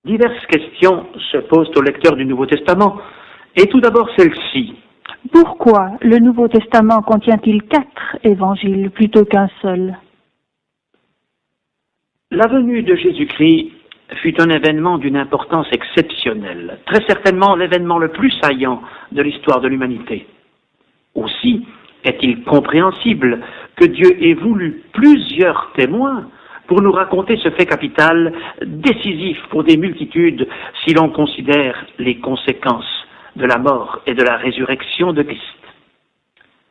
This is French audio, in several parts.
Diverses questions se posent au lecteur du Nouveau Testament, et tout d'abord celle-ci. Pourquoi le Nouveau Testament contient-il 4 évangiles plutôt qu'un seul? La venue de Jésus-Christ fut un événement d'une importance exceptionnelle, très certainement l'événement le plus saillant de l'histoire de l'humanité. Aussi est-il compréhensible que Dieu ait voulu plusieurs témoins pour nous raconter ce fait capital, décisif pour des multitudes si l'on considère les conséquences de la mort et de la résurrection de Christ.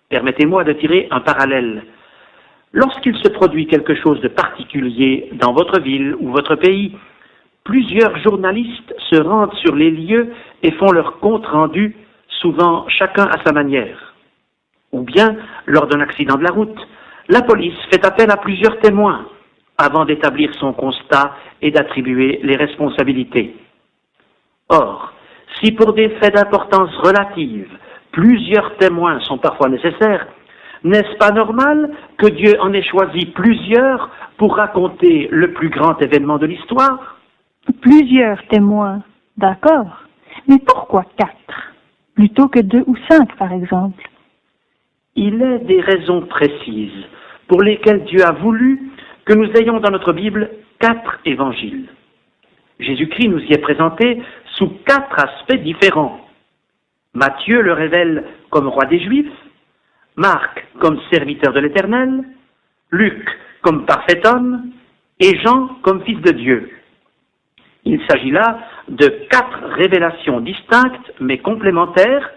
Permettez-moi de tirer un parallèle. Lorsqu'il se produit quelque chose de particulier dans votre ville ou votre pays, plusieurs journalistes se rendent sur les lieux et font leur compte-rendu, souvent chacun à sa manière. Ou bien, lors d'un accident de la route, la police fait appel à plusieurs témoins avant d'établir son constat et d'attribuer les responsabilités. Or, si pour des faits d'importance relative, plusieurs témoins sont parfois nécessaires, n'est-ce pas normal que Dieu en ait choisi plusieurs pour raconter le plus grand événement de l'histoire? Plusieurs témoins, d'accord. Mais pourquoi 4 plutôt que 2 ou 5, par exemple? Il est des raisons précises pour lesquelles Dieu a voulu que nous ayons dans notre Bible 4 évangiles. Jésus-Christ nous y est présenté sous 4 aspects différents. Matthieu le révèle comme roi des Juifs, Marc comme serviteur de l'Éternel, Luc comme parfait homme et Jean comme fils de Dieu. Il s'agit là de 4 révélations distinctes mais complémentaires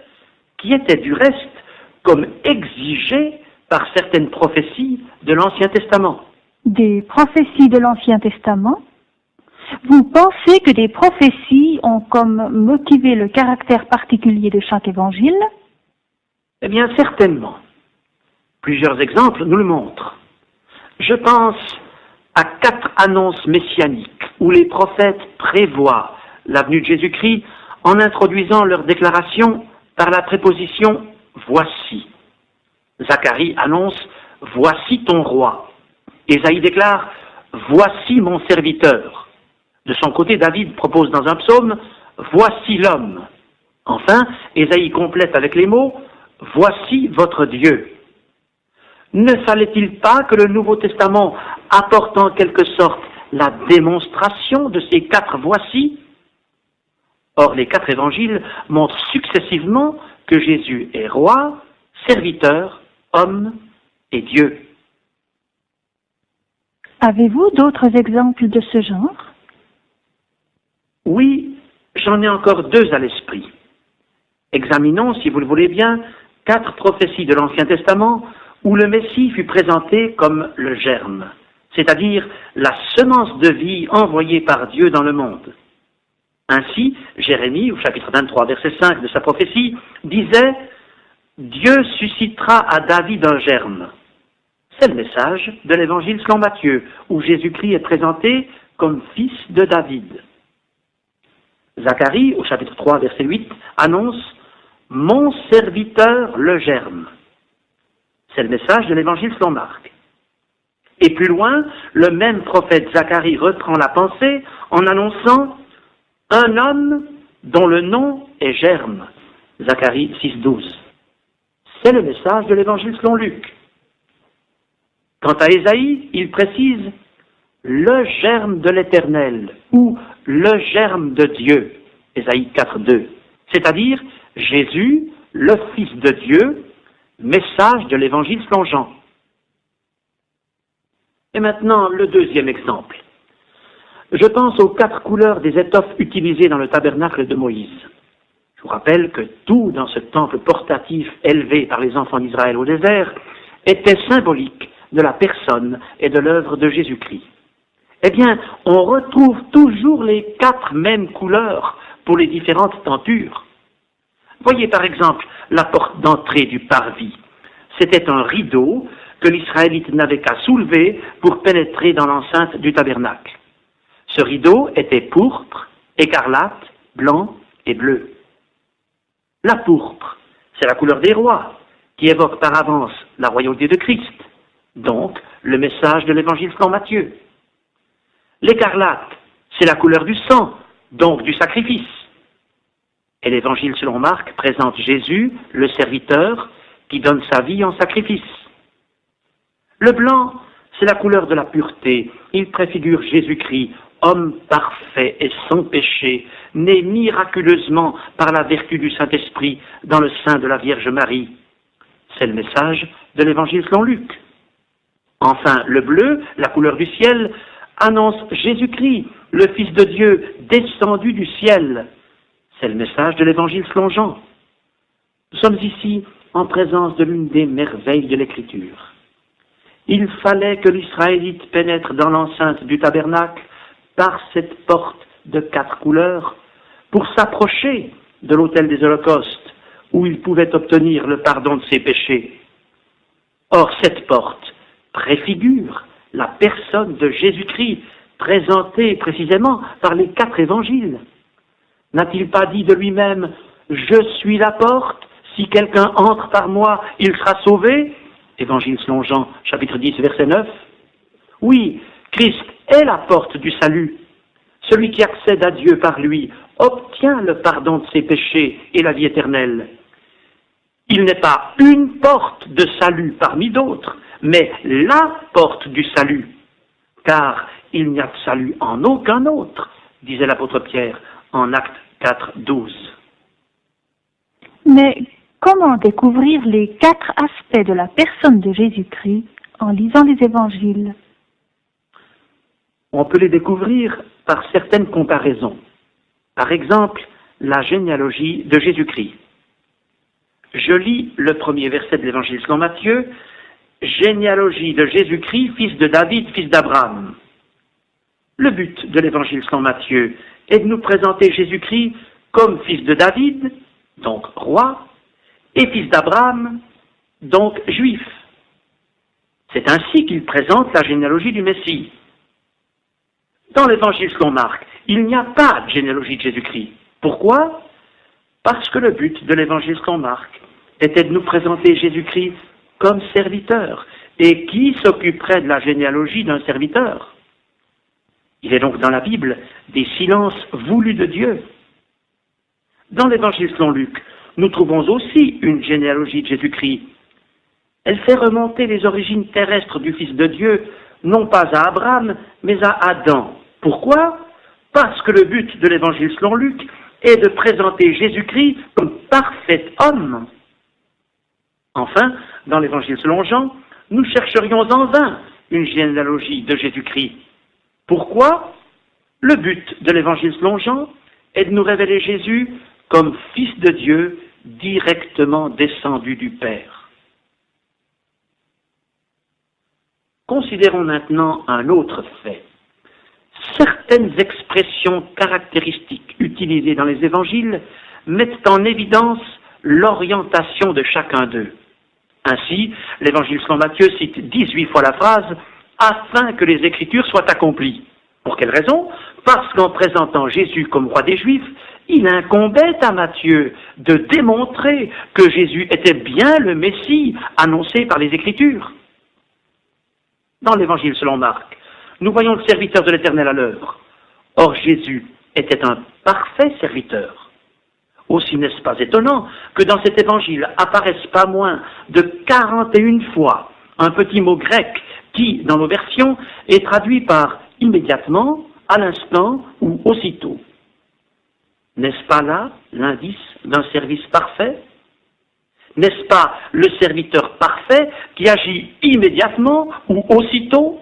qui étaient du reste comme exigées par certaines prophéties de l'Ancien Testament. Des prophéties de l'Ancien Testament? Vous pensez que des prophéties ont comme motivé le caractère particulier de chaque évangile? Eh bien, certainement. Plusieurs exemples nous le montrent. Je pense à 4 annonces messianiques où les prophètes prévoient la venue de Jésus-Christ en introduisant leur déclaration par la préposition « voici ». Zacharie annonce « voici ton roi ». Ésaïe déclare « voici mon serviteur ». De son côté, David propose dans un psaume « voici l'homme ». Enfin, Ésaïe complète avec les mots « voici votre Dieu ». Ne fallait-il pas que le Nouveau Testament apporte en quelque sorte la démonstration de ces 4 voici? Or, les 4 évangiles montrent successivement que Jésus est roi, serviteur, homme et Dieu. Avez-vous d'autres exemples de ce genre? Oui, j'en ai encore 2 à l'esprit. Examinons, si vous le voulez bien, 4 prophéties de l'Ancien Testament où le Messie fut présenté comme le germe, c'est-à-dire la semence de vie envoyée par Dieu dans le monde. Ainsi, Jérémie, au chapitre 23, verset 5 de sa prophétie, disait « Dieu suscitera à David un germe ». C'est le message de l'évangile selon Matthieu, où Jésus-Christ est présenté comme fils de David. Zacharie, au chapitre 3, verset 8, annonce « Mon serviteur le germe ». C'est le message de l'évangile selon Marc. Et plus loin, le même prophète Zacharie reprend la pensée en annonçant « Un homme dont le nom est germe ». Zacharie 6, 12. C'est le message de l'évangile selon Luc. Quant à Ésaïe, il précise « le germe de l'Éternel » ou « le germe de Dieu », Ésaïe 4, 2, c'est-à-dire Jésus, le Fils de Dieu, message de l'Évangile selon Jean. Et maintenant, le deuxième exemple. Je pense aux 4 couleurs des étoffes utilisées dans le tabernacle de Moïse. Je vous rappelle que tout dans ce temple portatif élevé par les enfants d'Israël au désert était symbolique de la personne et de l'œuvre de Jésus-Christ. Eh bien, on retrouve toujours les 4 mêmes couleurs pour les différentes tentures. Voyez par exemple la porte d'entrée du parvis. C'était un rideau que l'Israélite n'avait qu'à soulever pour pénétrer dans l'enceinte du tabernacle. Ce rideau était pourpre, écarlate, blanc et bleu. La pourpre, c'est la couleur des rois, qui évoque par avance la royauté de Christ, donc le message de l'évangile selon Matthieu. L'écarlate, c'est la couleur du sang, donc du sacrifice. Et l'évangile selon Marc présente Jésus, le serviteur, qui donne sa vie en sacrifice. Le blanc, c'est la couleur de la pureté. Il préfigure Jésus-Christ, homme parfait et sans péché, né miraculeusement par la vertu du Saint-Esprit dans le sein de la Vierge Marie. C'est le message de l'évangile selon Luc. Enfin, le bleu, la couleur du ciel, annonce Jésus-Christ, le Fils de Dieu, descendu du ciel. C'est le message de l'évangile selon Jean. Nous sommes ici en présence de l'une des merveilles de l'Écriture. Il fallait que l'Israélite pénètre dans l'enceinte du tabernacle par cette porte de 4 couleurs pour s'approcher de l'autel des holocaustes où il pouvait obtenir le pardon de ses péchés. Or, cette porte préfigure la personne de Jésus-Christ présentée précisément par les 4 évangiles. N'a-t-il pas dit de lui-même « Je suis la porte, si quelqu'un entre par moi, il sera sauvé » Évangile selon Jean, chapitre 10, verset 9. Oui, Christ est la porte du salut. Celui qui accède à Dieu par lui obtient le pardon de ses péchés et la vie éternelle. Il n'est pas une porte de salut parmi d'autres, mais la porte du salut. Car il n'y a de salut en aucun autre, disait l'apôtre Pierre en Actes 4, 12. Mais comment découvrir les 4 aspects de la personne de Jésus-Christ en lisant les évangiles? On peut les découvrir par certaines comparaisons. Par exemple, la généalogie de Jésus-Christ. Je lis le premier verset de l'évangile selon Matthieu, généalogie de Jésus-Christ, fils de David, fils d'Abraham. Le but de l'évangile selon Matthieu est de nous présenter Jésus-Christ comme fils de David, donc roi, et fils d'Abraham, donc juif. C'est ainsi qu'il présente la généalogie du Messie. Dans l'évangile selon Marc, il n'y a pas de généalogie de Jésus-Christ. Pourquoi? Parce que le but de l'évangile selon Marc était de nous présenter Jésus-Christ comme serviteur. Et qui s'occuperait de la généalogie d'un serviteur? Il est donc dans la Bible des silences voulus de Dieu. Dans l'évangile selon Luc, nous trouvons aussi une généalogie de Jésus-Christ. Elle fait remonter les origines terrestres du Fils de Dieu, non pas à Abraham, mais à Adam. Pourquoi? Parce que le but de l'évangile selon Luc est de présenter Jésus-Christ comme parfait homme. Enfin, dans l'évangile selon Jean, nous chercherions en vain une généalogie de Jésus-Christ. Pourquoi? Le but de l'évangile selon Jean est de nous révéler Jésus comme Fils de Dieu directement descendu du Père. Considérons maintenant un autre fait. Certaines expressions caractéristiques utilisées dans les évangiles mettent en évidence l'orientation de chacun d'eux. Ainsi, l'évangile selon Matthieu cite 18 fois la phrase « afin que les Écritures soient accomplies ». Pour quelle raison? Parce qu'en présentant Jésus comme roi des Juifs, il incombait à Matthieu de démontrer que Jésus était bien le Messie annoncé par les Écritures. Dans l'évangile selon Marc, nous voyons le serviteur de l'Éternel à l'œuvre. Or Jésus était un parfait serviteur. Aussi n'est-ce pas étonnant que dans cet évangile apparaissent pas moins de 41 fois un petit mot grec qui, dans nos versions, est traduit par immédiatement, à l'instant ou aussitôt. N'est-ce pas là l'indice d'un service parfait? N'est-ce pas le serviteur parfait qui agit immédiatement ou aussitôt?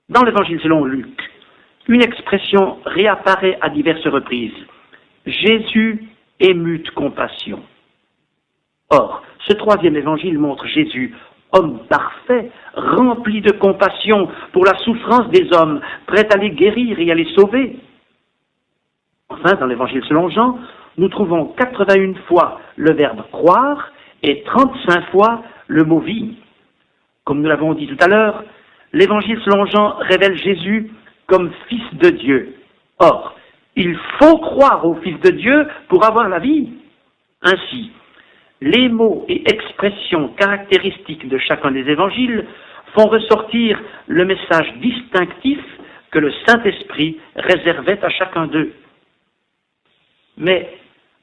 Dans l'évangile selon Luc, une expression réapparaît à diverses reprises. Jésus ému de compassion. Or, ce troisième évangile montre Jésus, homme parfait, rempli de compassion pour la souffrance des hommes, prêt à les guérir et à les sauver. Enfin, dans l'évangile selon Jean, nous trouvons 81 fois le verbe croire et 35 fois le mot vie. Comme nous l'avons dit tout à l'heure, l'évangile selon Jean révèle Jésus comme Fils de Dieu. Or, il faut croire au Fils de Dieu pour avoir la vie. Ainsi, les mots et expressions caractéristiques de chacun des évangiles font ressortir le message distinctif que le Saint-Esprit réservait à chacun d'eux. Mais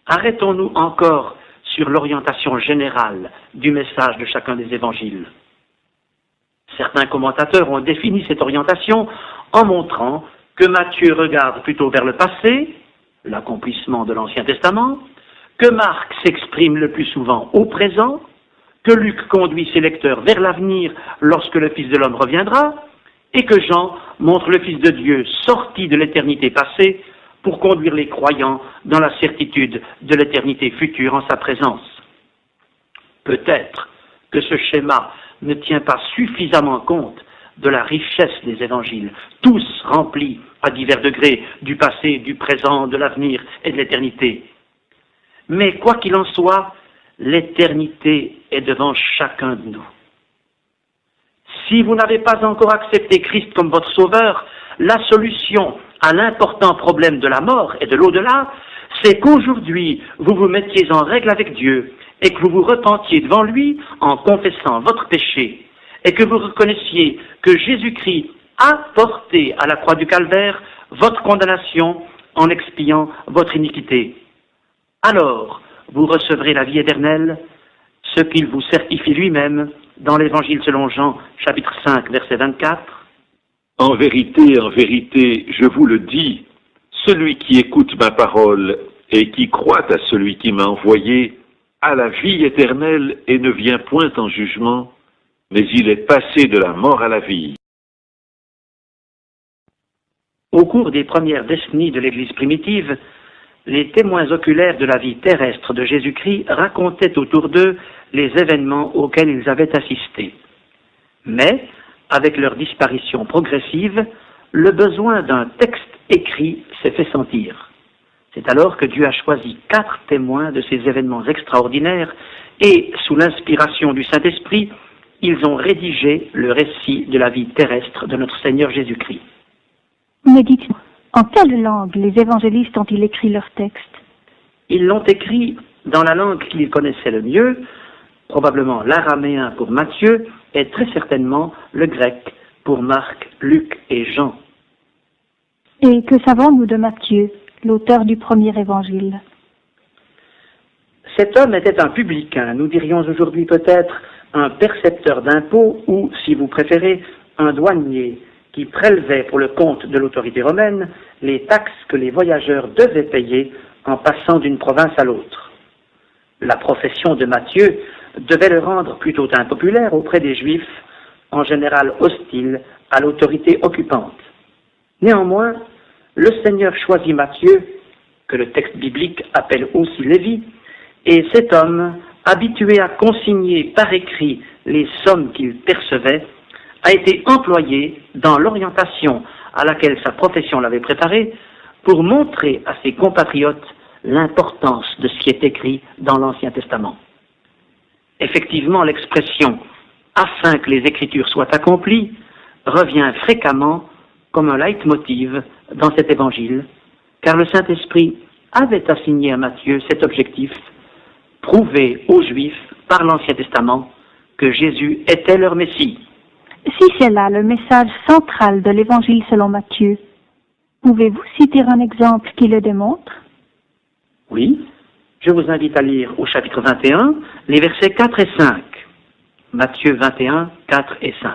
arrêtons-nous encore sur l'orientation générale du message de chacun des évangiles. Certains commentateurs ont défini cette orientation en montrant que Matthieu regarde plutôt vers le passé, l'accomplissement de l'Ancien Testament, que Marc s'exprime le plus souvent au présent, que Luc conduit ses lecteurs vers l'avenir lorsque le Fils de l'homme reviendra, et que Jean montre le Fils de Dieu sorti de l'éternité passée pour conduire les croyants dans la certitude de l'éternité future en sa présence. Peut-être que ce schéma ne tient pas suffisamment compte de la richesse des évangiles, tous remplis à divers degrés du passé, du présent, de l'avenir et de l'éternité. Mais quoi qu'il en soit, l'éternité est devant chacun de nous. Si vous n'avez pas encore accepté Christ comme votre sauveur, la solution à l'important problème de la mort et de l'au-delà, c'est qu'aujourd'hui vous vous mettiez en règle avec Dieu et que vous vous repentiez devant lui en confessant votre péché et que vous reconnaissiez que Jésus-Christ a porté à la croix du Calvaire votre condamnation en expiant votre iniquité. Alors, vous recevrez la vie éternelle, ce qu'il vous certifie lui-même dans l'Évangile selon Jean, chapitre 5, verset 24. En vérité, je vous le dis, celui qui écoute ma parole et qui croit à celui qui m'a envoyé a la vie éternelle et ne vient point en jugement, mais il est passé de la mort à la vie. Au cours des premières décennies de l'Église primitive, les témoins oculaires de la vie terrestre de Jésus-Christ racontaient autour d'eux les événements auxquels ils avaient assisté. Mais, avec leur disparition progressive, le besoin d'un texte écrit s'est fait sentir. C'est alors que Dieu a choisi 4 témoins de ces événements extraordinaires et, sous l'inspiration du Saint-Esprit, ils ont rédigé le récit de la vie terrestre de notre Seigneur Jésus-Christ. Mais dites-moi, en quelle langue les évangélistes ont-ils écrit leurs textes? Ils l'ont écrit dans la langue qu'ils connaissaient le mieux, probablement l'araméen pour Matthieu et très certainement le grec pour Marc, Luc et Jean. Et que savons-nous de Matthieu, l'auteur du premier évangile? Cet homme était un publicain, nous dirions aujourd'hui peut-être un percepteur d'impôts ou, si vous préférez, un douanier qui prélevait pour le compte de l'autorité romaine les taxes que les voyageurs devaient payer en passant d'une province à l'autre. La profession de Matthieu devait le rendre plutôt impopulaire auprès des Juifs, en général hostiles à l'autorité occupante. Néanmoins, le Seigneur choisit Matthieu, que le texte biblique appelle aussi Lévi, et cet homme, habitué à consigner par écrit les sommes qu'il percevait, a été employé dans l'orientation à laquelle sa profession l'avait préparé pour montrer à ses compatriotes l'importance de ce qui est écrit dans l'Ancien Testament. Effectivement, l'expression « afin que les Écritures soient accomplies » revient fréquemment comme un leitmotiv dans cet évangile, car le Saint-Esprit avait assigné à Matthieu cet objectif, prouver aux Juifs par l'Ancien Testament que Jésus était leur Messie. Si c'est là le message central de l'Évangile selon Matthieu, pouvez-vous citer un exemple qui le démontre? Oui, je vous invite à lire au chapitre 21, les versets 4 et 5. Matthieu 21, 4 et 5.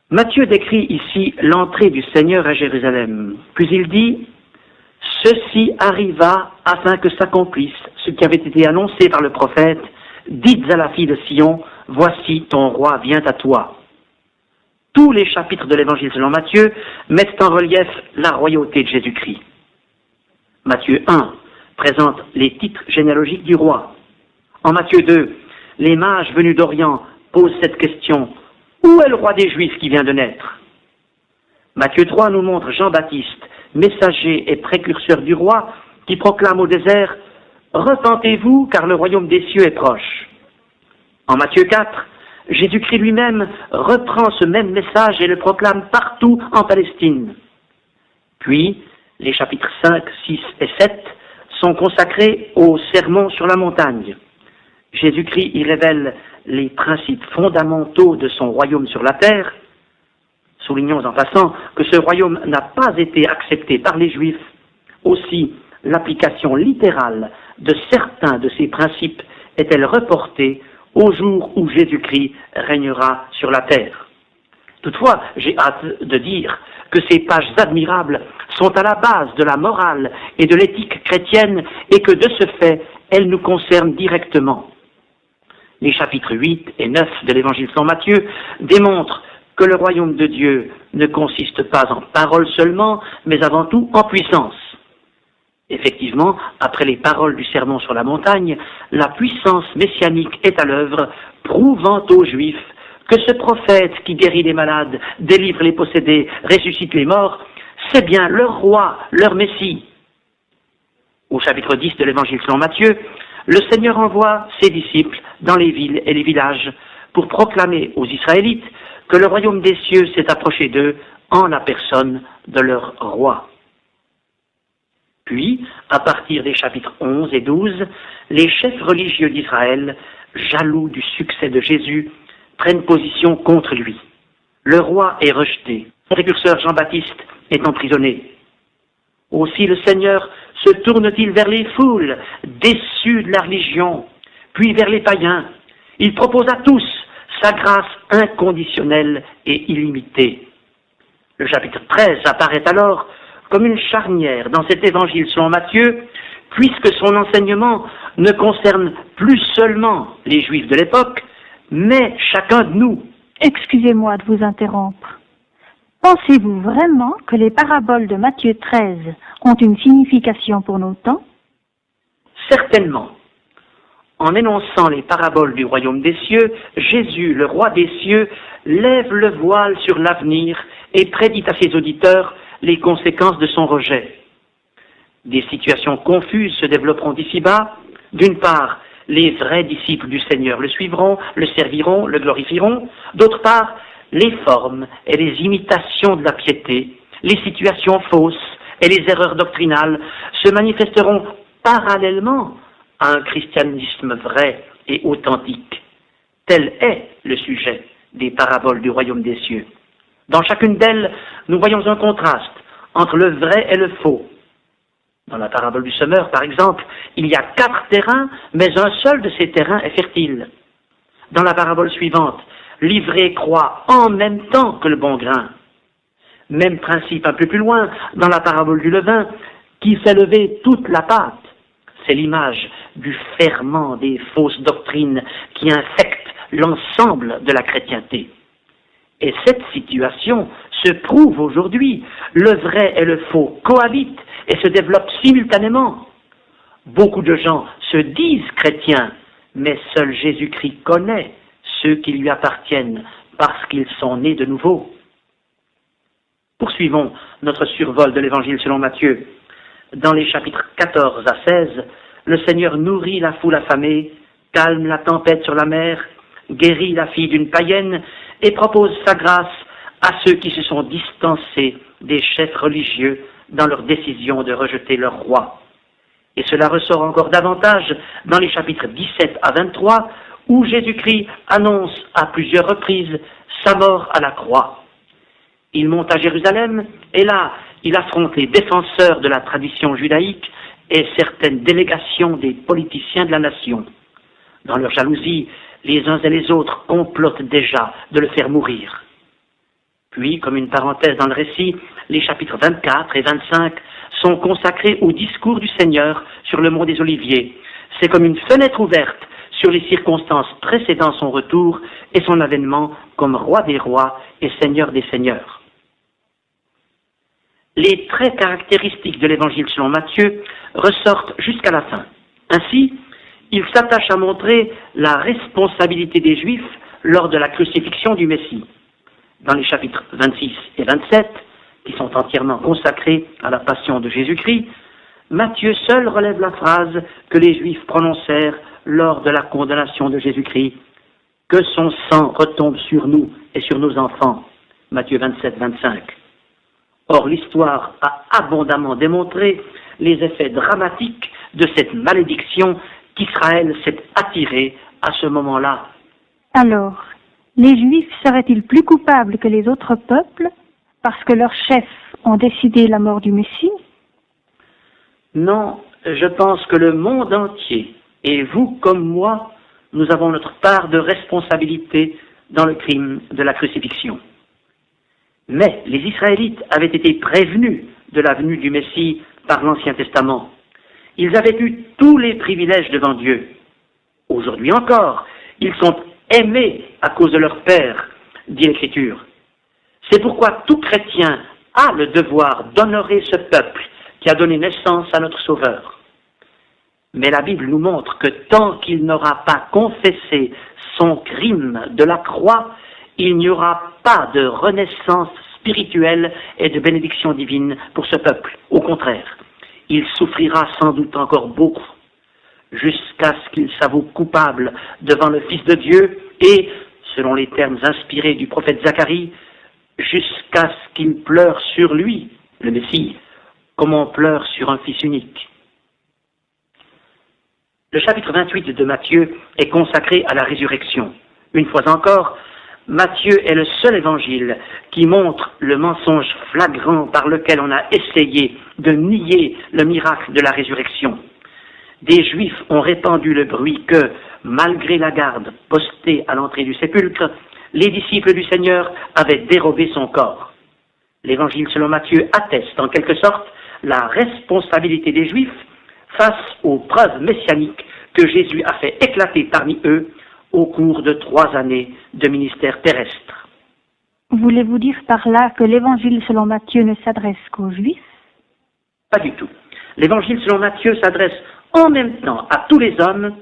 Matthieu décrit ici l'entrée du Seigneur à Jérusalem. Puis il dit « Ceci arriva afin que s'accomplisse ce qui avait été annoncé par le prophète. Dites à la fille de Sion, voici ton roi vient à toi. » Tous les chapitres de l'Évangile selon Matthieu mettent en relief la royauté de Jésus-Christ. Matthieu 1 présente les titres généalogiques du roi. En Matthieu 2, les mages venus d'Orient posent cette question: où est le roi des Juifs qui vient de naître? Matthieu 3 nous montre Jean-Baptiste, messager et précurseur du roi, qui proclame au désert: repentez-vous, car le royaume des cieux est proche. En Matthieu 4, Jésus-Christ lui-même reprend ce même message et le proclame partout en Palestine. Puis, les chapitres 5, 6 et 7 sont consacrés au sermon sur la montagne. Jésus-Christ y révèle les principes fondamentaux de son royaume sur la terre. Soulignons en passant que ce royaume n'a pas été accepté par les Juifs. Aussi, l'application littérale de certains de ces principes est-elle reportée au jour où Jésus-Christ régnera sur la terre. Toutefois, j'ai hâte de dire que ces pages admirables sont à la base de la morale et de l'éthique chrétienne et que de ce fait, elles nous concernent directement. Les chapitres 8 et 9 de l'Évangile selon Matthieu démontrent que le royaume de Dieu ne consiste pas en paroles seulement, mais avant tout en puissance. Effectivement, après les paroles du sermon sur la montagne, la puissance messianique est à l'œuvre, prouvant aux Juifs que ce prophète qui guérit les malades, délivre les possédés, ressuscite les morts, c'est bien leur roi, leur Messie. Au chapitre 10 de l'Évangile selon Matthieu, le Seigneur envoie ses disciples dans les villes et les villages pour proclamer aux Israélites que le royaume des cieux s'est approché d'eux en la personne de leur roi. Puis, à partir des chapitres 11 et 12, les chefs religieux d'Israël, jaloux du succès de Jésus, prennent position contre lui. Le roi est rejeté. Son précurseur Jean-Baptiste est emprisonné. Aussi le Seigneur se tourne-t-il vers les foules, déçues de la religion, puis vers les païens. Il propose à tous sa grâce inconditionnelle et illimitée. Le chapitre 13 apparaît alors comme une charnière dans cet évangile selon Matthieu, puisque son enseignement ne concerne plus seulement les Juifs de l'époque, mais chacun de nous. Excusez-moi de vous interrompre. Pensez-vous vraiment que les paraboles de Matthieu 13 ont une signification pour nos temps? Certainement. En énonçant les paraboles du royaume des cieux, Jésus, le roi des cieux, lève le voile sur l'avenir et prédit à ses auditeurs les conséquences de son rejet. Des situations confuses se développeront d'ici-bas. D'une part, les vrais disciples du Seigneur le suivront, le serviront, le glorifieront. D'autre part, les formes et les imitations de la piété, les situations fausses et les erreurs doctrinales se manifesteront parallèlement à un christianisme vrai et authentique. Tel est le sujet des paraboles du royaume des cieux. Dans chacune d'elles, nous voyons un contraste entre le vrai et le faux. Dans la parabole du semeur, par exemple, il y a 4 terrains, mais un seul de ces terrains est fertile. Dans la parabole suivante, l'ivraie croît en même temps que le bon grain. Même principe un peu plus loin, dans la parabole du levain, qui fait lever toute la pâte. C'est l'image du ferment des fausses doctrines qui infectent l'ensemble de la chrétienté. Et cette situation se prouve aujourd'hui. Le vrai et le faux cohabitent et se développent simultanément. Beaucoup de gens se disent chrétiens, mais seul Jésus-Christ connaît ceux qui lui appartiennent parce qu'ils sont nés de nouveau. Poursuivons notre survol de l'Évangile selon Matthieu. Dans les chapitres 14 à 16, le Seigneur nourrit la foule affamée, calme la tempête sur la mer, guérit la fille d'une païenne et propose sa grâce à ceux qui se sont distancés des chefs religieux dans leur décision de rejeter leur roi. Et cela ressort encore davantage dans les chapitres 17 à 23, où Jésus-Christ annonce à plusieurs reprises sa mort à la croix. Il monte à Jérusalem, et là, il affronte les défenseurs de la tradition judaïque et certaines délégations des politiciens de la nation. Dans leur jalousie, les uns et les autres complotent déjà de le faire mourir. Puis, comme une parenthèse dans le récit, les chapitres 24 et 25 sont consacrés au discours du Seigneur sur le mont des Oliviers. C'est comme une fenêtre ouverte sur les circonstances précédant son retour et son avènement comme roi des rois et seigneur des seigneurs. Les traits caractéristiques de l'Évangile selon Matthieu ressortent jusqu'à la fin. Ainsi, il s'attache à montrer la responsabilité des Juifs lors de la crucifixion du Messie. Dans les chapitres 26 et 27, qui sont entièrement consacrés à la passion de Jésus-Christ, Matthieu seul relève la phrase que les Juifs prononcèrent lors de la condamnation de Jésus-Christ, « Que son sang retombe sur nous et sur nos enfants » Matthieu 27, 25. Or, l'histoire a abondamment démontré les effets dramatiques de cette malédiction qu'Israël s'est attirée à ce moment-là. Alors, Les Juifs seraient-ils plus coupables que les autres peuples parce que leurs chefs ont décidé la mort du Messie? Non, je pense que le monde entier, et vous comme moi, nous avons notre part de responsabilité dans le crime de la crucifixion. Mais les Israélites avaient été prévenus de la venue du Messie par l'Ancien Testament. Ils avaient eu tous les privilèges devant Dieu. Aujourd'hui encore, ils sont aimés à cause de leur Père, dit l'Écriture. C'est pourquoi tout chrétien a le devoir d'honorer ce peuple qui a donné naissance à notre Sauveur. Mais la Bible nous montre que tant qu'il n'aura pas confessé son crime de la croix, il n'y aura pas de renaissance spirituelle et de bénédiction divine pour ce peuple. Au contraire, il souffrira sans doute encore beaucoup, jusqu'à ce qu'il s'avoue coupable devant le Fils de Dieu et, selon les termes inspirés du prophète Zacharie, jusqu'à ce qu'il pleure sur lui, le Messie, comme on pleure sur un fils unique. Le chapitre 28 de Matthieu est consacré à la résurrection. Une fois encore, Matthieu est le seul évangile qui montre le mensonge flagrant par lequel on a essayé de nier le miracle de la résurrection. Des Juifs ont répandu le bruit que, malgré la garde postée à l'entrée du sépulcre, les disciples du Seigneur avaient dérobé son corps. L'évangile selon Matthieu atteste en quelque sorte la responsabilité des Juifs face aux preuves messianiques que Jésus a fait éclater parmi eux au cours de 3 années de ministère terrestre. Voulez-vous dire par là que l'évangile selon Matthieu ne s'adresse qu'aux Juifs? Pas du tout. L'évangile selon Matthieu s'adresse en même temps à tous les hommes,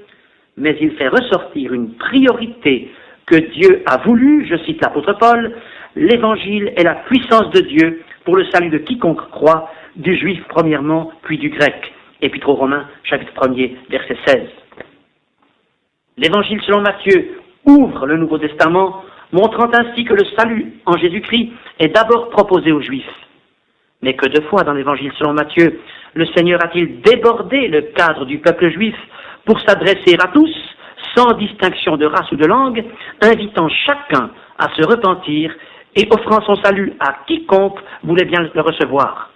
mais il fait ressortir une priorité que Dieu a voulu, je cite l'apôtre Paul, l'évangile est la puissance de Dieu pour le salut de quiconque croit, du juif premièrement, puis du grec. Épître aux Romains, chapitre 1er, verset 16. L'évangile selon Matthieu ouvre le Nouveau Testament, montrant ainsi que le salut en Jésus-Christ est d'abord proposé aux Juifs. Mais que 2 fois dans l'évangile selon Matthieu, le Seigneur a-t-il débordé le cadre du peuple juif pour s'adresser à tous, sans distinction de race ou de langue, invitant chacun à se repentir et offrant son salut à quiconque voulait bien le recevoir.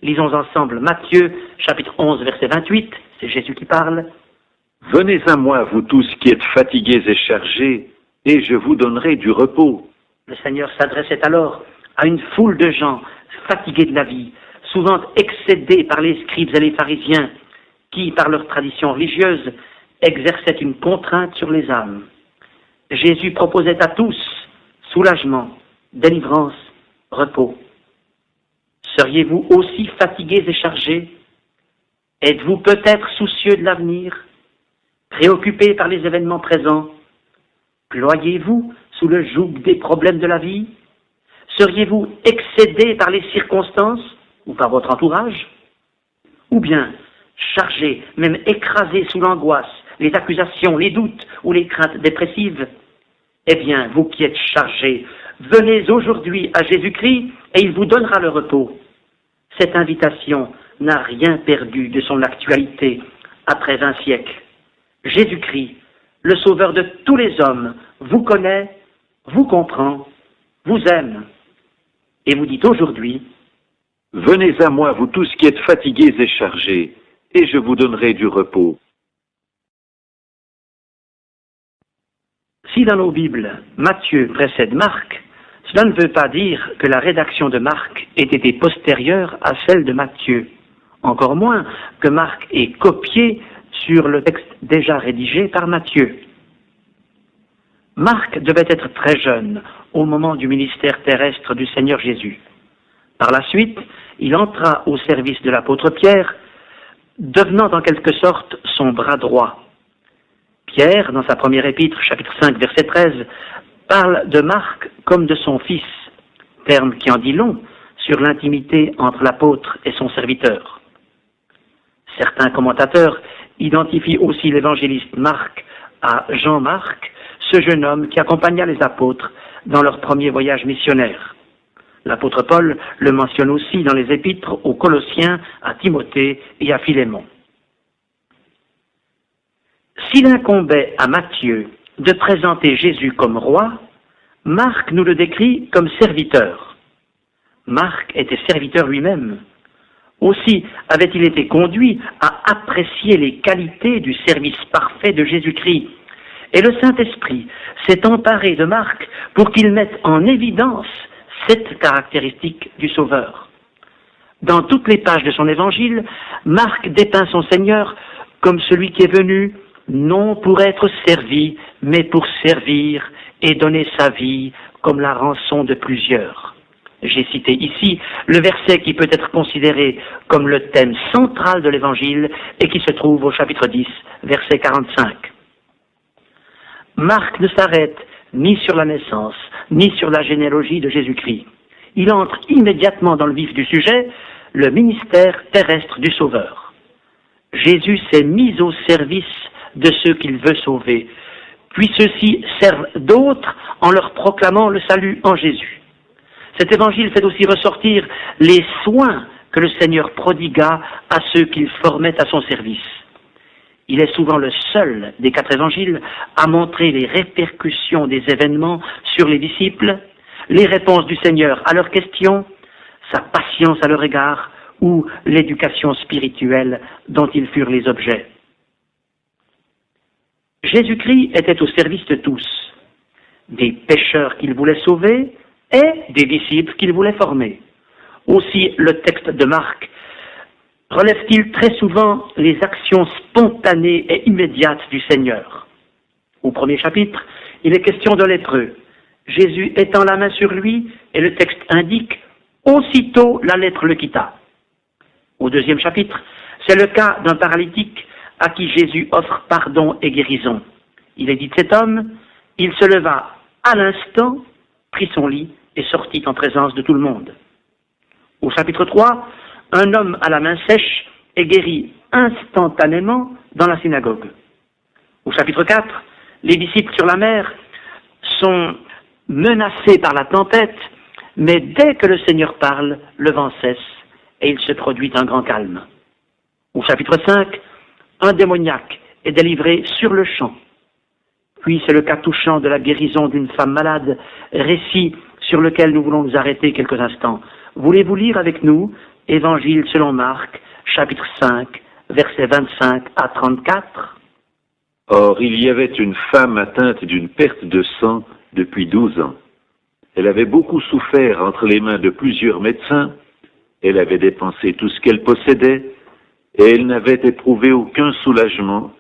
Lisons ensemble Matthieu, chapitre 11, verset 28, c'est Jésus qui parle. « Venez à moi, vous tous qui êtes fatigués et chargés, et je vous donnerai du repos. » Le Seigneur s'adressait alors à une foule de gens fatigués de la vie, souvent excédés par les scribes et les pharisiens, qui, par leur tradition religieuse, exerçaient une contrainte sur les âmes. Jésus proposait à tous soulagement, délivrance, repos. Seriez-vous aussi fatigués et chargés? Êtes-vous peut-être soucieux de l'avenir, préoccupés par les événements présents? Ployez-vous sous le joug des problèmes de la vie? Seriez-vous excédés par les circonstances ou par votre entourage? Ou bien chargés, même écrasés sous l'angoisse, les accusations, les doutes ou les craintes dépressives? Eh bien, vous qui êtes chargés, venez aujourd'hui à Jésus-Christ et il vous donnera le repos. Cette invitation n'a rien perdu de son actualité après 20 siècles. Jésus-Christ, le Sauveur de tous les hommes, vous connaît, vous comprend, vous aime. Et vous dites aujourd'hui, « Venez à moi, vous tous qui êtes fatigués et chargés, et je vous donnerai du repos. » Si dans nos Bibles, Matthieu précède Marc, cela ne veut pas dire que la rédaction de Marc ait été postérieure à celle de Matthieu. Encore moins que Marc ait copié sur le texte déjà rédigé par Matthieu. Marc devait être très jeune au moment du ministère terrestre du Seigneur Jésus. Par la suite, il entra au service de l'apôtre Pierre, devenant en quelque sorte son bras droit. Pierre, dans sa première épître, chapitre 5, verset 13, parle de Marc comme de son fils, terme qui en dit long sur l'intimité entre l'apôtre et son serviteur. Certains commentateurs identifient aussi l'évangéliste Marc à Jean-Marc, ce jeune homme qui accompagna les apôtres dans leur premier voyage missionnaire. L'apôtre Paul le mentionne aussi dans les épîtres aux Colossiens, à Timothée et à Philémon. S'il incombait à Matthieu de présenter Jésus comme roi, Marc nous le décrit comme serviteur. Marc était serviteur lui-même. Aussi avait-il été conduit à apprécier les qualités du service parfait de Jésus-Christ. Et le Saint-Esprit s'est emparé de Marc pour qu'il mette en évidence cette caractéristique du Sauveur. Dans toutes les pages de son évangile, Marc dépeint son Seigneur comme celui qui est venu non pour être servi, mais pour servir et donner sa vie comme la rançon de plusieurs. J'ai cité ici le verset qui peut être considéré comme le thème central de l'évangile et qui se trouve au chapitre 10, verset 45. Marc ne s'arrête ni sur la naissance, ni sur la généalogie de Jésus-Christ. Il entre immédiatement dans le vif du sujet, le ministère terrestre du Sauveur. Jésus s'est mis au service de ceux qu'il veut sauver, puis ceux-ci servent d'autres en leur proclamant le salut en Jésus. Cet évangile fait aussi ressortir les soins que le Seigneur prodigua à ceux qu'il formait à son service. Il est souvent le seul des 4 évangiles à montrer les répercussions des événements sur les disciples, les réponses du Seigneur à leurs questions, sa patience à leur égard ou l'éducation spirituelle dont ils furent les objets. Jésus-Christ était au service de tous, des pécheurs qu'il voulait sauver et des disciples qu'il voulait former. Aussi, le texte de Marc relève-t-il très souvent les actions spontanées et immédiates du Seigneur. Au premier chapitre, il est question de lépreux. Jésus étend la main sur lui et le texte indique « Aussitôt la lèpre le quitta ». Au deuxième chapitre, c'est le cas d'un paralytique à qui Jésus offre pardon et guérison. Il est dit de cet homme « Il se leva à l'instant, prit son lit et sortit en présence de tout le monde ». Au chapitre 3, un homme à la main sèche est guéri instantanément dans la synagogue. Au chapitre 4, les disciples sur la mer sont menacés par la tempête, mais dès que le Seigneur parle, le vent cesse et il se produit un grand calme. Au chapitre 5, un démoniaque est délivré sur le champ. Puis c'est le cas touchant de la guérison d'une femme malade, récit sur lequel nous voulons nous arrêter quelques instants. Voulez-vous lire avec nous Évangile selon Marc, chapitre 5, versets 25 à 34. Or, il y avait une femme atteinte d'une perte de sang depuis 12 ans. Elle avait beaucoup souffert entre les mains de plusieurs médecins, elle avait dépensé tout ce qu'elle possédait, et elle n'avait éprouvé aucun soulagement,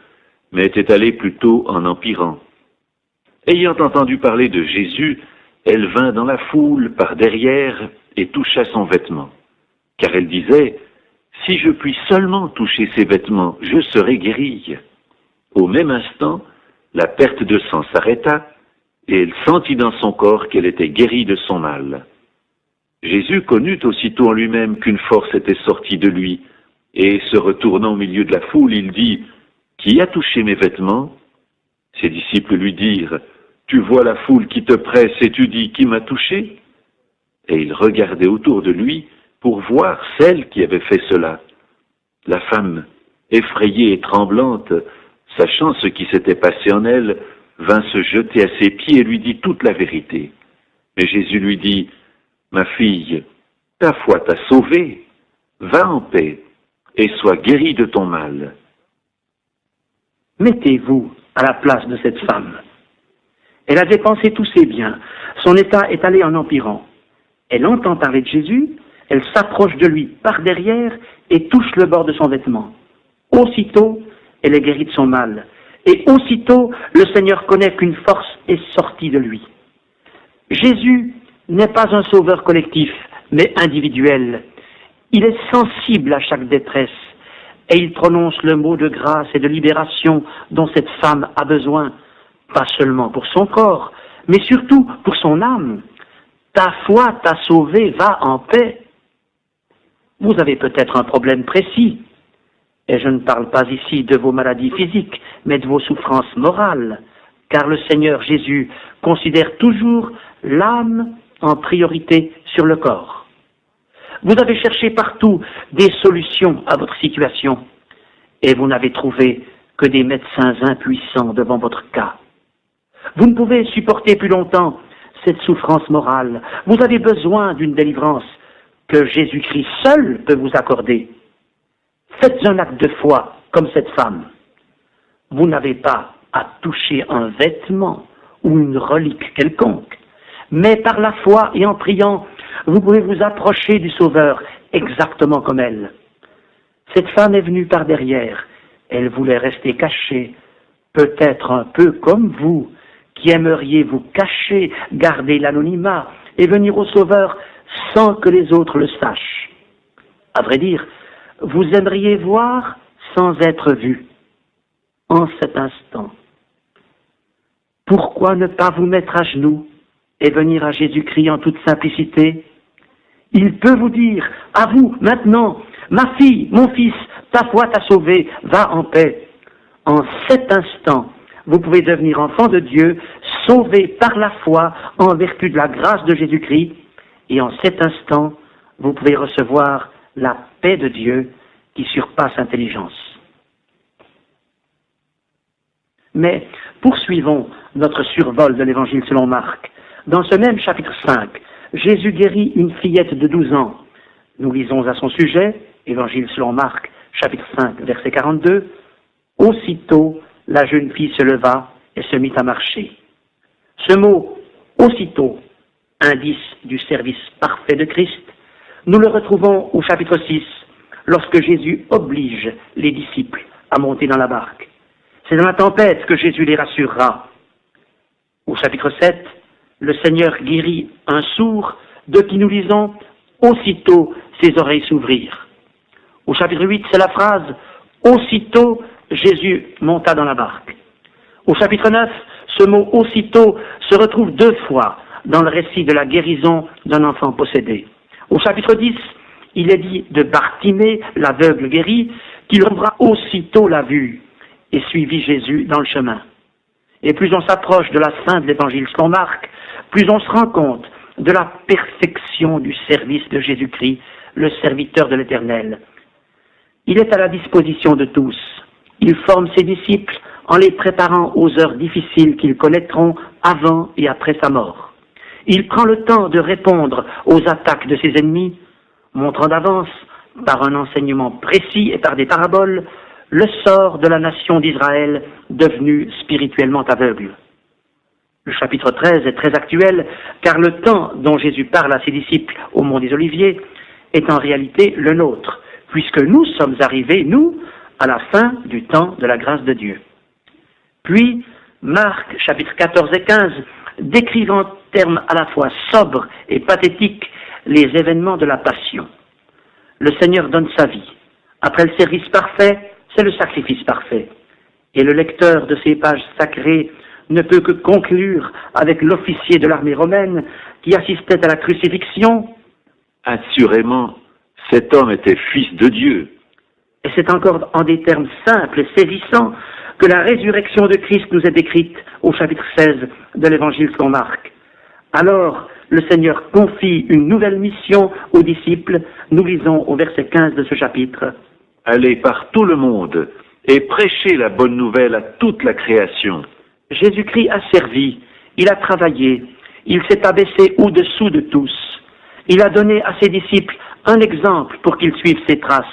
mais était allée plutôt en empirant. Ayant entendu parler de Jésus, elle vint dans la foule par derrière et toucha son vêtement. Car elle disait, « Si je puis seulement toucher ses vêtements, je serai guérie. » Au même instant, la perte de sang s'arrêta, et elle sentit dans son corps qu'elle était guérie de son mal. Jésus connut aussitôt en lui-même qu'une force était sortie de lui, et se retournant au milieu de la foule, il dit, « Qui a touché mes vêtements ?» Ses disciples lui dirent, « Tu vois la foule qui te presse et tu dis, qui m'a touché ?» Et il regardait autour de lui, pour voir celle qui avait fait cela. La femme, effrayée et tremblante, sachant ce qui s'était passé en elle, vint se jeter à ses pieds et lui dit toute la vérité. Mais Jésus lui dit, « Ma fille, ta foi t'a sauvée, va en paix et sois guérie de ton mal. » Mettez-vous à la place de cette femme. Elle a dépensé tous ses biens, son état est allé en empirant. Elle entend parler de Jésus, elle s'approche de lui par derrière et touche le bord de son vêtement. Aussitôt, elle est guérie de son mal. Et aussitôt, le Seigneur connaît qu'une force est sortie de lui. Jésus n'est pas un sauveur collectif, mais individuel. Il est sensible à chaque détresse et il prononce le mot de grâce et de libération dont cette femme a besoin, pas seulement pour son corps, mais surtout pour son âme. Ta foi t'a sauvé, va en paix. Vous avez peut-être un problème précis, et je ne parle pas ici de vos maladies physiques, mais de vos souffrances morales, car le Seigneur Jésus considère toujours l'âme en priorité sur le corps. Vous avez cherché partout des solutions à votre situation, et vous n'avez trouvé que des médecins impuissants devant votre cas. Vous ne pouvez supporter plus longtemps cette souffrance morale. Vous avez besoin d'une délivrance que Jésus-Christ seul peut vous accorder. Faites un acte de foi comme cette femme. Vous n'avez pas à toucher un vêtement ou une relique quelconque, mais par la foi et en priant, vous pouvez vous approcher du Sauveur exactement comme elle. Cette femme est venue par derrière. Elle voulait rester cachée, peut-être un peu comme vous, qui aimeriez vous cacher, garder l'anonymat et venir au Sauveur sans que les autres le sachent. À vrai dire, vous aimeriez voir sans être vu. En cet instant, pourquoi ne pas vous mettre à genoux et venir à Jésus-Christ en toute simplicité? Il peut vous dire, à vous, maintenant, ma fille, mon fils, ta foi t'a sauvé, va en paix. En cet instant, vous pouvez devenir enfant de Dieu, sauvé par la foi en vertu de la grâce de Jésus-Christ, et en cet instant, vous pouvez recevoir la paix de Dieu qui surpasse intelligence. Mais poursuivons notre survol de l'Évangile selon Marc. Dans ce même chapitre 5, Jésus guérit une fillette de 12 ans. Nous lisons à son sujet, Évangile selon Marc, chapitre 5, verset 42, « Aussitôt, la jeune fille se leva et se mit à marcher. » Ce mot « aussitôt », indice du service parfait de Christ, nous le retrouvons au chapitre 6, lorsque Jésus oblige les disciples à monter dans la barque. C'est dans la tempête que Jésus les rassurera. Au chapitre 7, le Seigneur guérit un sourd de qui nous lisons « Aussitôt ses oreilles s'ouvrirent ». Au chapitre 8, c'est la phrase « Aussitôt Jésus monta dans la barque ». Au chapitre 9, ce mot « aussitôt » se retrouve 2 fois dans le récit de la guérison d'un enfant possédé. Au chapitre 10, il est dit de Bartimée, l'aveugle guéri, qu'il retrouvera aussitôt la vue et suivit Jésus dans le chemin. Et plus on s'approche de la fin de l'Évangile selon Marc, plus on se rend compte de la perfection du service de Jésus-Christ, le serviteur de l'Éternel. Il est à la disposition de tous. Il forme ses disciples en les préparant aux heures difficiles qu'ils connaîtront avant et après sa mort. Il prend le temps de répondre aux attaques de ses ennemis, montrant d'avance, par un enseignement précis et par des paraboles, le sort de la nation d'Israël devenue spirituellement aveugle. Le chapitre 13 est très actuel, car le temps dont Jésus parle à ses disciples au mont des Oliviers est en réalité le nôtre, puisque nous sommes arrivés, nous, à la fin du temps de la grâce de Dieu. Puis, Marc, chapitres 14 et 15, décrivent en termes à la fois sobres et pathétiques les événements de la Passion. Le Seigneur donne sa vie. Après le service parfait, c'est le sacrifice parfait. Et le lecteur de ces pages sacrées ne peut que conclure avec l'officier de l'armée romaine qui assistait à la crucifixion. Assurément, cet homme était fils de Dieu. Et c'est encore en des termes simples et saisissants que la résurrection de Christ nous est décrite au chapitre 16 de l'Évangile selon Marc. Alors, le Seigneur confie une nouvelle mission aux disciples. Nous lisons au verset 15 de ce chapitre. « Allez par tout le monde et prêchez la bonne nouvelle à toute la création. » Jésus-Christ a servi, il a travaillé, il s'est abaissé au-dessous de tous. Il a donné à ses disciples un exemple pour qu'ils suivent ses traces.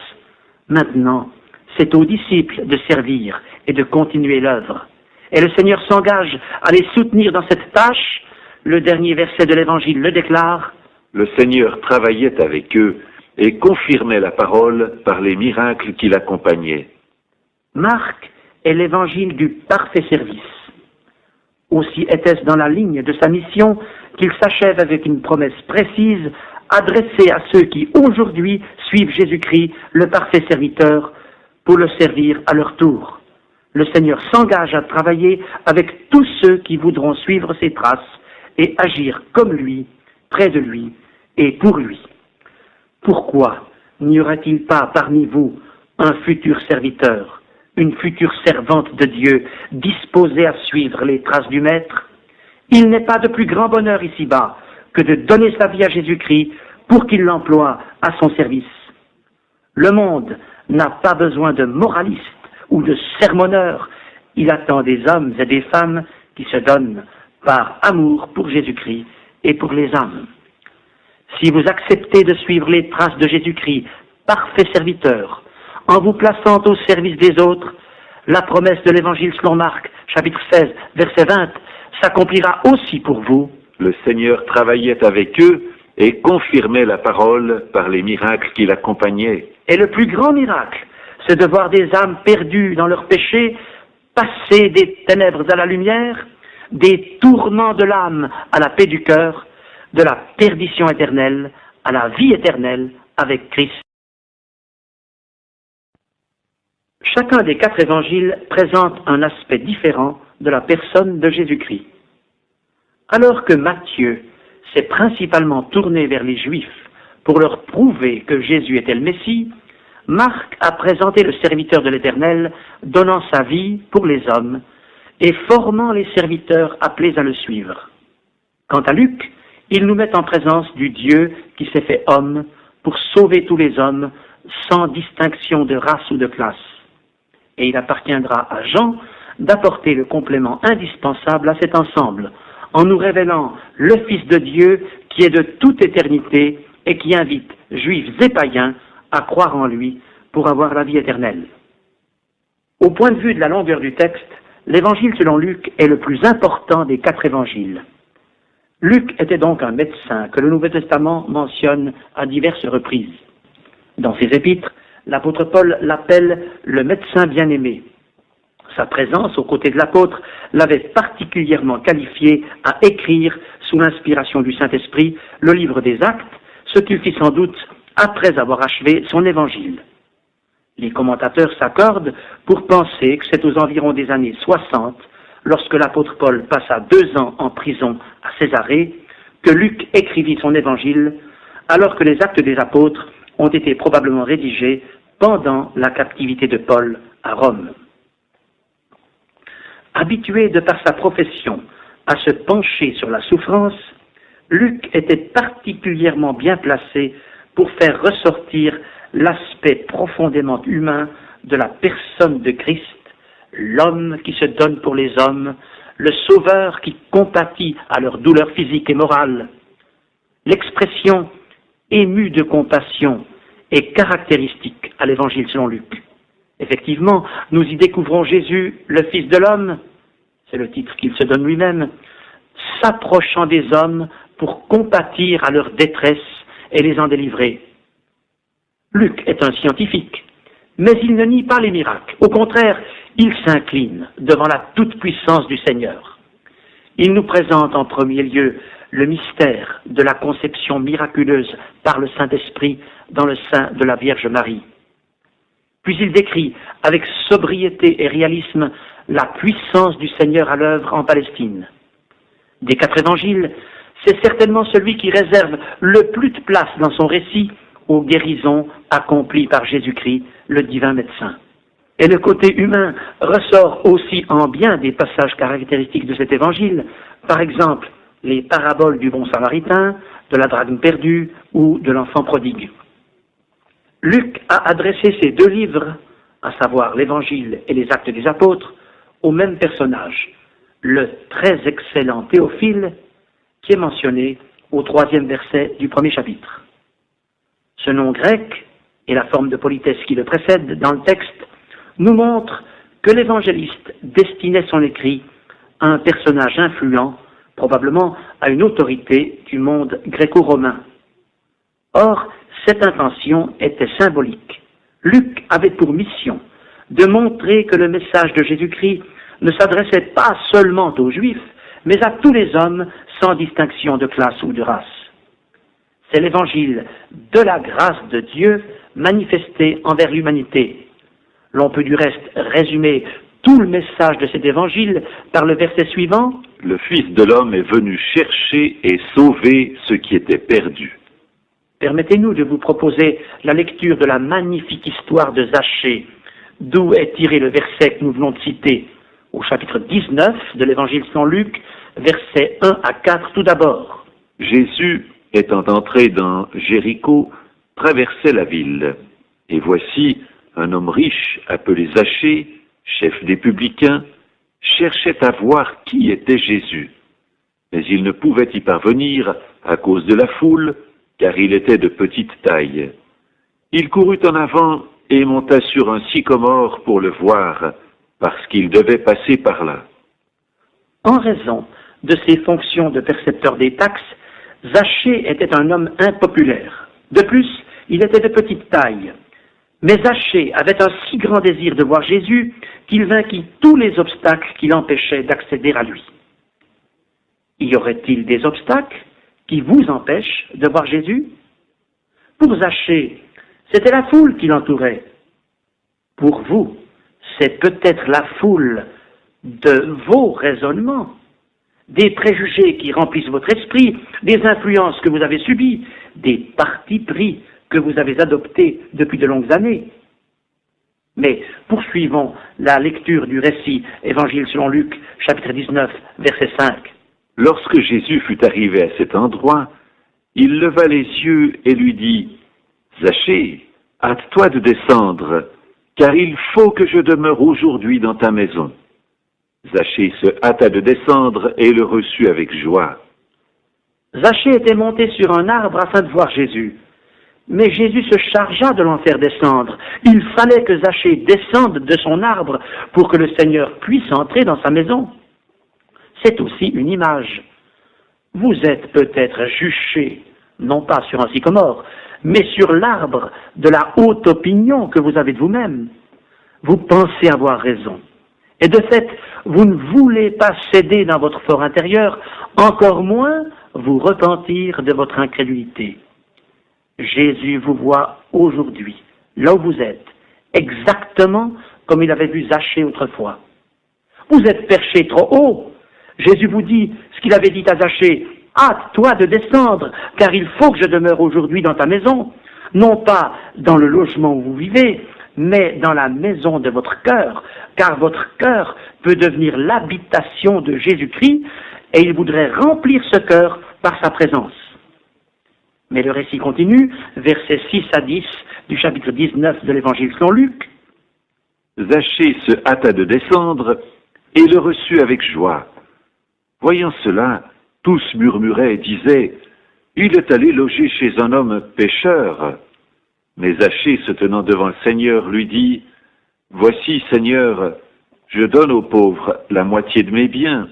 Maintenant, c'est aux disciples de servir et de continuer l'œuvre. Et le Seigneur s'engage à les soutenir dans cette tâche. Le dernier verset de l'Évangile le déclare. Le Seigneur travaillait avec eux et confirmait la parole par les miracles qui l'accompagnaient. Marc est l'évangile du parfait service. Aussi était-ce dans la ligne de sa mission qu'il s'achève avec une promesse précise adressée à ceux qui aujourd'hui suivent Jésus-Christ, le parfait serviteur, pour le servir à leur tour. Le Seigneur s'engage à travailler avec tous ceux qui voudront suivre ses traces et agir comme lui, près de lui et pour lui. Pourquoi n'y aurait-il pas parmi vous un futur serviteur, une future servante de Dieu, disposée à suivre les traces du Maître? Il n'est pas de plus grand bonheur ici-bas que de donner sa vie à Jésus-Christ pour qu'il l'emploie à son service. Le monde n'a pas besoin de moralistes ou de sermonneurs. Il attend des hommes et des femmes qui se donnent par amour pour Jésus-Christ et pour les âmes. Si vous acceptez de suivre les traces de Jésus-Christ, parfait serviteur, en vous plaçant au service des autres, la promesse de l'Évangile selon Marc, chapitre 16, verset 20, s'accomplira aussi pour vous. Le Seigneur travaillait avec eux et confirmait la parole par les miracles qui l'accompagnaient. Et le plus grand miracle, c'est de voir des âmes perdues dans leur péché passer des ténèbres à la lumière, des tourments de l'âme à la paix du cœur, de la perdition éternelle à la vie éternelle avec Christ. Chacun des 4 évangiles présente un aspect différent de la personne de Jésus-Christ. Alors que Matthieu s'est principalement tourné vers les Juifs pour leur prouver que Jésus était le Messie, Marc a présenté le serviteur de l'Éternel donnant sa vie pour les hommes et formant les serviteurs appelés à le suivre. Quant à Luc, il nous met en présence du Dieu qui s'est fait homme pour sauver tous les hommes sans distinction de race ou de classe. Et il appartiendra à Jean d'apporter le complément indispensable à cet ensemble, en nous révélant le Fils de Dieu qui est de toute éternité et qui invite juifs et païens à croire en lui pour avoir la vie éternelle. Au point de vue de la longueur du texte, l'évangile selon Luc est le plus important des 4 évangiles. Luc était donc un médecin que le Nouveau Testament mentionne à diverses reprises. Dans ses épîtres, l'apôtre Paul l'appelle le médecin bien-aimé. Sa présence aux côtés de l'apôtre l'avait particulièrement qualifié à écrire, sous l'inspiration du Saint-Esprit, le livre des Actes, ce qu'il fit sans doute après avoir achevé son évangile. Les commentateurs s'accordent pour penser que c'est aux environs des années 60, lorsque l'apôtre Paul passa 2 ans en prison à Césarée, que Luc écrivit son évangile, alors que les Actes des apôtres ont été probablement rédigés pendant la captivité de Paul à Rome. Habitué de par sa profession à se pencher sur la souffrance, Luc était particulièrement bien placé pour faire ressortir l'aspect profondément humain de la personne de Christ, l'homme qui se donne pour les hommes, le sauveur qui compatit à leurs douleurs physiques et morales. L'expression ému de compassion est caractéristique à l'évangile selon Luc. Effectivement, nous y découvrons Jésus, le Fils de l'homme, c'est le titre qu'il se donne lui-même, s'approchant des hommes pour compatir à leur détresse et les en délivrer. Luc est un scientifique, mais il ne nie pas les miracles. Au contraire, il s'incline devant la toute-puissance du Seigneur. Il nous présente en premier lieu le mystère de la conception miraculeuse par le Saint-Esprit dans le sein de la Vierge Marie. Puis il décrit avec sobriété et réalisme la puissance du Seigneur à l'œuvre en Palestine. Des 4 évangiles, c'est certainement celui qui réserve le plus de place dans son récit aux guérisons accomplies par Jésus-Christ, le divin médecin. Et le côté humain ressort aussi en bien des passages caractéristiques de cet évangile, par exemple les paraboles du bon samaritain, de la drachme perdue ou de l'enfant prodigue. Luc a adressé ces 2 livres, à savoir l'Évangile et les Actes des Apôtres, au même personnage, le très excellent Théophile, qui est mentionné au 3e verset du 1er chapitre. Ce nom grec et la forme de politesse qui le précède dans le texte nous montrent que l'évangéliste destinait son écrit à un personnage influent, probablement à une autorité du monde gréco-romain. Or, cette intention était symbolique. Luc avait pour mission de montrer que le message de Jésus-Christ ne s'adressait pas seulement aux Juifs, mais à tous les hommes sans distinction de classe ou de race. C'est l'évangile de la grâce de Dieu manifestée envers l'humanité. L'on peut du reste résumer tout le message de cet évangile par le verset suivant. Le Fils de l'homme est venu chercher et sauver ceux qui étaient perdus. Permettez-nous de vous proposer la lecture de la magnifique histoire de Zachée, d'où est tiré le verset que nous venons de citer, au chapitre 19 de l'évangile selon Luc, versets 1 à 4 tout d'abord. Jésus, étant entré dans Jéricho, traversait la ville. Et voici, un homme riche, appelé Zachée, chef des publicains, cherchait à voir qui était Jésus, mais il ne pouvait y parvenir à cause de la foule, car il était de petite taille. Il courut en avant et monta sur un sycomore pour le voir, parce qu'il devait passer par là. En raison de ses fonctions de percepteur des taxes, Zachée était un homme impopulaire. De plus, il était de petite taille. Mais Zachée avait un si grand désir de voir Jésus qu'il vainquit tous les obstacles qui l'empêchaient d'accéder à lui. Y aurait-il des obstacles qui vous empêchent de voir Jésus? Pour Zachée, c'était la foule qui l'entourait. Pour vous, c'est peut-être la foule de vos raisonnements, des préjugés qui remplissent votre esprit, des influences que vous avez subies, des partis pris que vous avez adoptés depuis de longues années. Mais poursuivons la lecture du récit, Évangile selon Luc, chapitre 19, verset 5. Lorsque Jésus fut arrivé à cet endroit, il leva les yeux et lui dit, « Zachée, hâte-toi de descendre, car il faut que je demeure aujourd'hui dans ta maison. » Zachée se hâta de descendre et le reçut avec joie. Zachée était monté sur un arbre afin de voir Jésus. Mais Jésus se chargea de l'en faire descendre. Il fallait que Zachée descende de son arbre pour que le Seigneur puisse entrer dans sa maison. C'est aussi une image. Vous êtes peut-être juché, non pas sur un sycomore, mais sur l'arbre de la haute opinion que vous avez de vous-même. Vous pensez avoir raison. Et de fait, vous ne voulez pas céder dans votre fort intérieur, encore moins vous repentir de votre incrédulité. Jésus vous voit aujourd'hui, là où vous êtes, exactement comme il avait vu Zachée autrefois. Vous êtes perché trop haut. Jésus vous dit ce qu'il avait dit à Zachée, « Hâte-toi de descendre, car il faut que je demeure aujourd'hui dans ta maison, non pas dans le logement où vous vivez, mais dans la maison de votre cœur, car votre cœur peut devenir l'habitation de Jésus-Christ, et il voudrait remplir ce cœur par sa présence. » Mais le récit continue, versets 6 à 10 du chapitre 19 de l'Évangile selon Luc. Zachée se hâta de descendre et le reçut avec joie. Voyant cela, tous murmuraient et disaient, « Il est allé loger chez un homme pécheur. » Mais Zachée, se tenant devant le Seigneur, lui dit, « Voici, Seigneur, je donne aux pauvres la moitié de mes biens,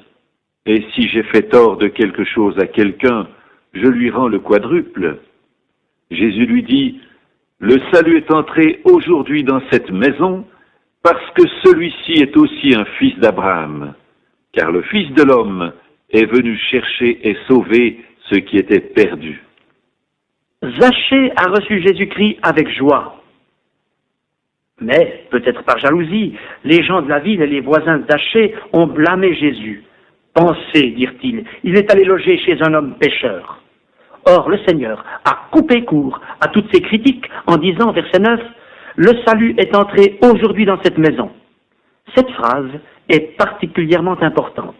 et si j'ai fait tort de quelque chose à quelqu'un, je lui rends le quadruple. » Jésus lui dit, « Le salut est entré aujourd'hui dans cette maison, parce que celui-ci est aussi un fils d'Abraham, car le Fils de l'homme est venu chercher et sauver ceux qui étaient perdus. » Zachée a reçu Jésus-Christ avec joie. Mais, peut-être par jalousie, les gens de la ville et les voisins de Zachée ont blâmé Jésus. « Pensez, dirent-ils, il est allé loger chez un homme pécheur. » Or, le Seigneur a coupé court à toutes ces critiques en disant, verset 9, « Le salut est entré aujourd'hui dans cette maison. » Cette phrase est particulièrement importante.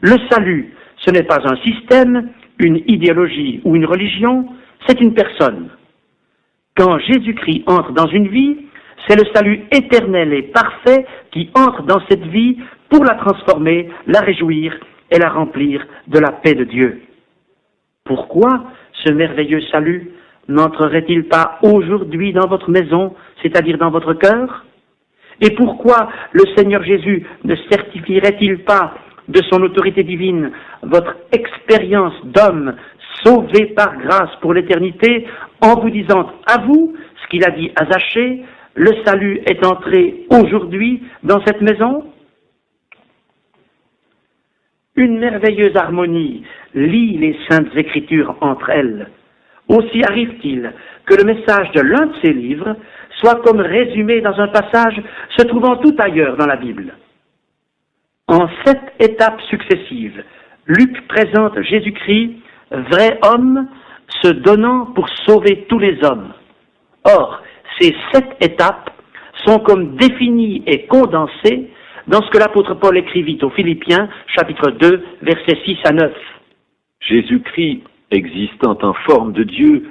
Le salut, ce n'est pas un système, une idéologie ou une religion, c'est une personne. Quand Jésus-Christ entre dans une vie, c'est le salut éternel et parfait qui entre dans cette vie pour la transformer, la réjouir et la remplir de la paix de Dieu. Pourquoi ce merveilleux salut n'entrerait-il pas aujourd'hui dans votre maison, c'est-à-dire dans votre cœur? Et pourquoi le Seigneur Jésus ne certifierait-il pas de son autorité divine votre expérience d'homme sauvé par grâce pour l'éternité en vous disant à vous ce qu'il a dit à Zachée, le salut est entré aujourd'hui dans cette maison? Une merveilleuse harmonie lie les saintes écritures entre elles. Aussi arrive-t-il que le message de l'un de ces livres soit comme résumé dans un passage se trouvant tout ailleurs dans la Bible. En 7 étapes successives, Luc présente Jésus-Christ, vrai homme, se donnant pour sauver tous les hommes. Or, ces 7 étapes sont comme définies et condensées dans ce que l'apôtre Paul écrivit aux Philippiens, chapitre 2, versets 6 à 9. Jésus-Christ, existant en forme de Dieu,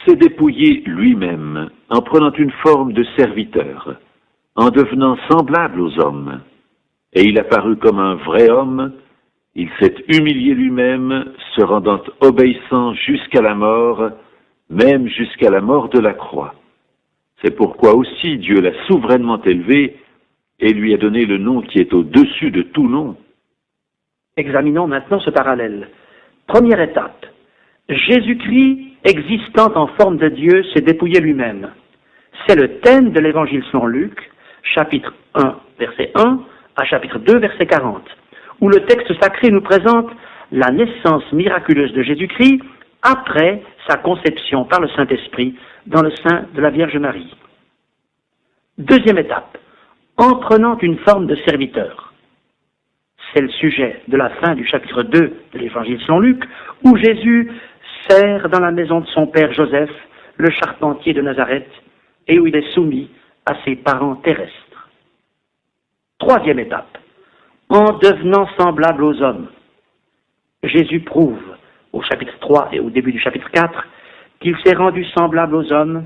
s'est dépouillé lui-même en prenant une forme de serviteur, en devenant semblable aux hommes. Et il apparut comme un vrai homme, Il s'est humilié lui-même, se rendant obéissant jusqu'à la mort, même jusqu'à la mort de la croix. C'est pourquoi aussi Dieu l'a souverainement élevé et lui a donné le nom qui est au-dessus de tout nom. Examinons maintenant ce parallèle. Première étape. Jésus-Christ, existant en forme de Dieu, s'est dépouillé lui-même. C'est le thème de l'évangile selon Luc, chapitre 1, verset 1 à chapitre 2, verset 40, où le texte sacré nous présente la naissance miraculeuse de Jésus-Christ après sa conception par le Saint-Esprit dans le sein de la Vierge Marie. Deuxième étape, en prenant une forme de serviteur. C'est le sujet de la fin du chapitre 2 de l'évangile selon Luc, où Jésus sert dans la maison de son père Joseph, le charpentier de Nazareth, et où il est soumis à ses parents terrestres. Troisième étape, en devenant semblable aux hommes. Jésus prouve au chapitre 3 et au début du chapitre 4 qu'il s'est rendu semblable aux hommes,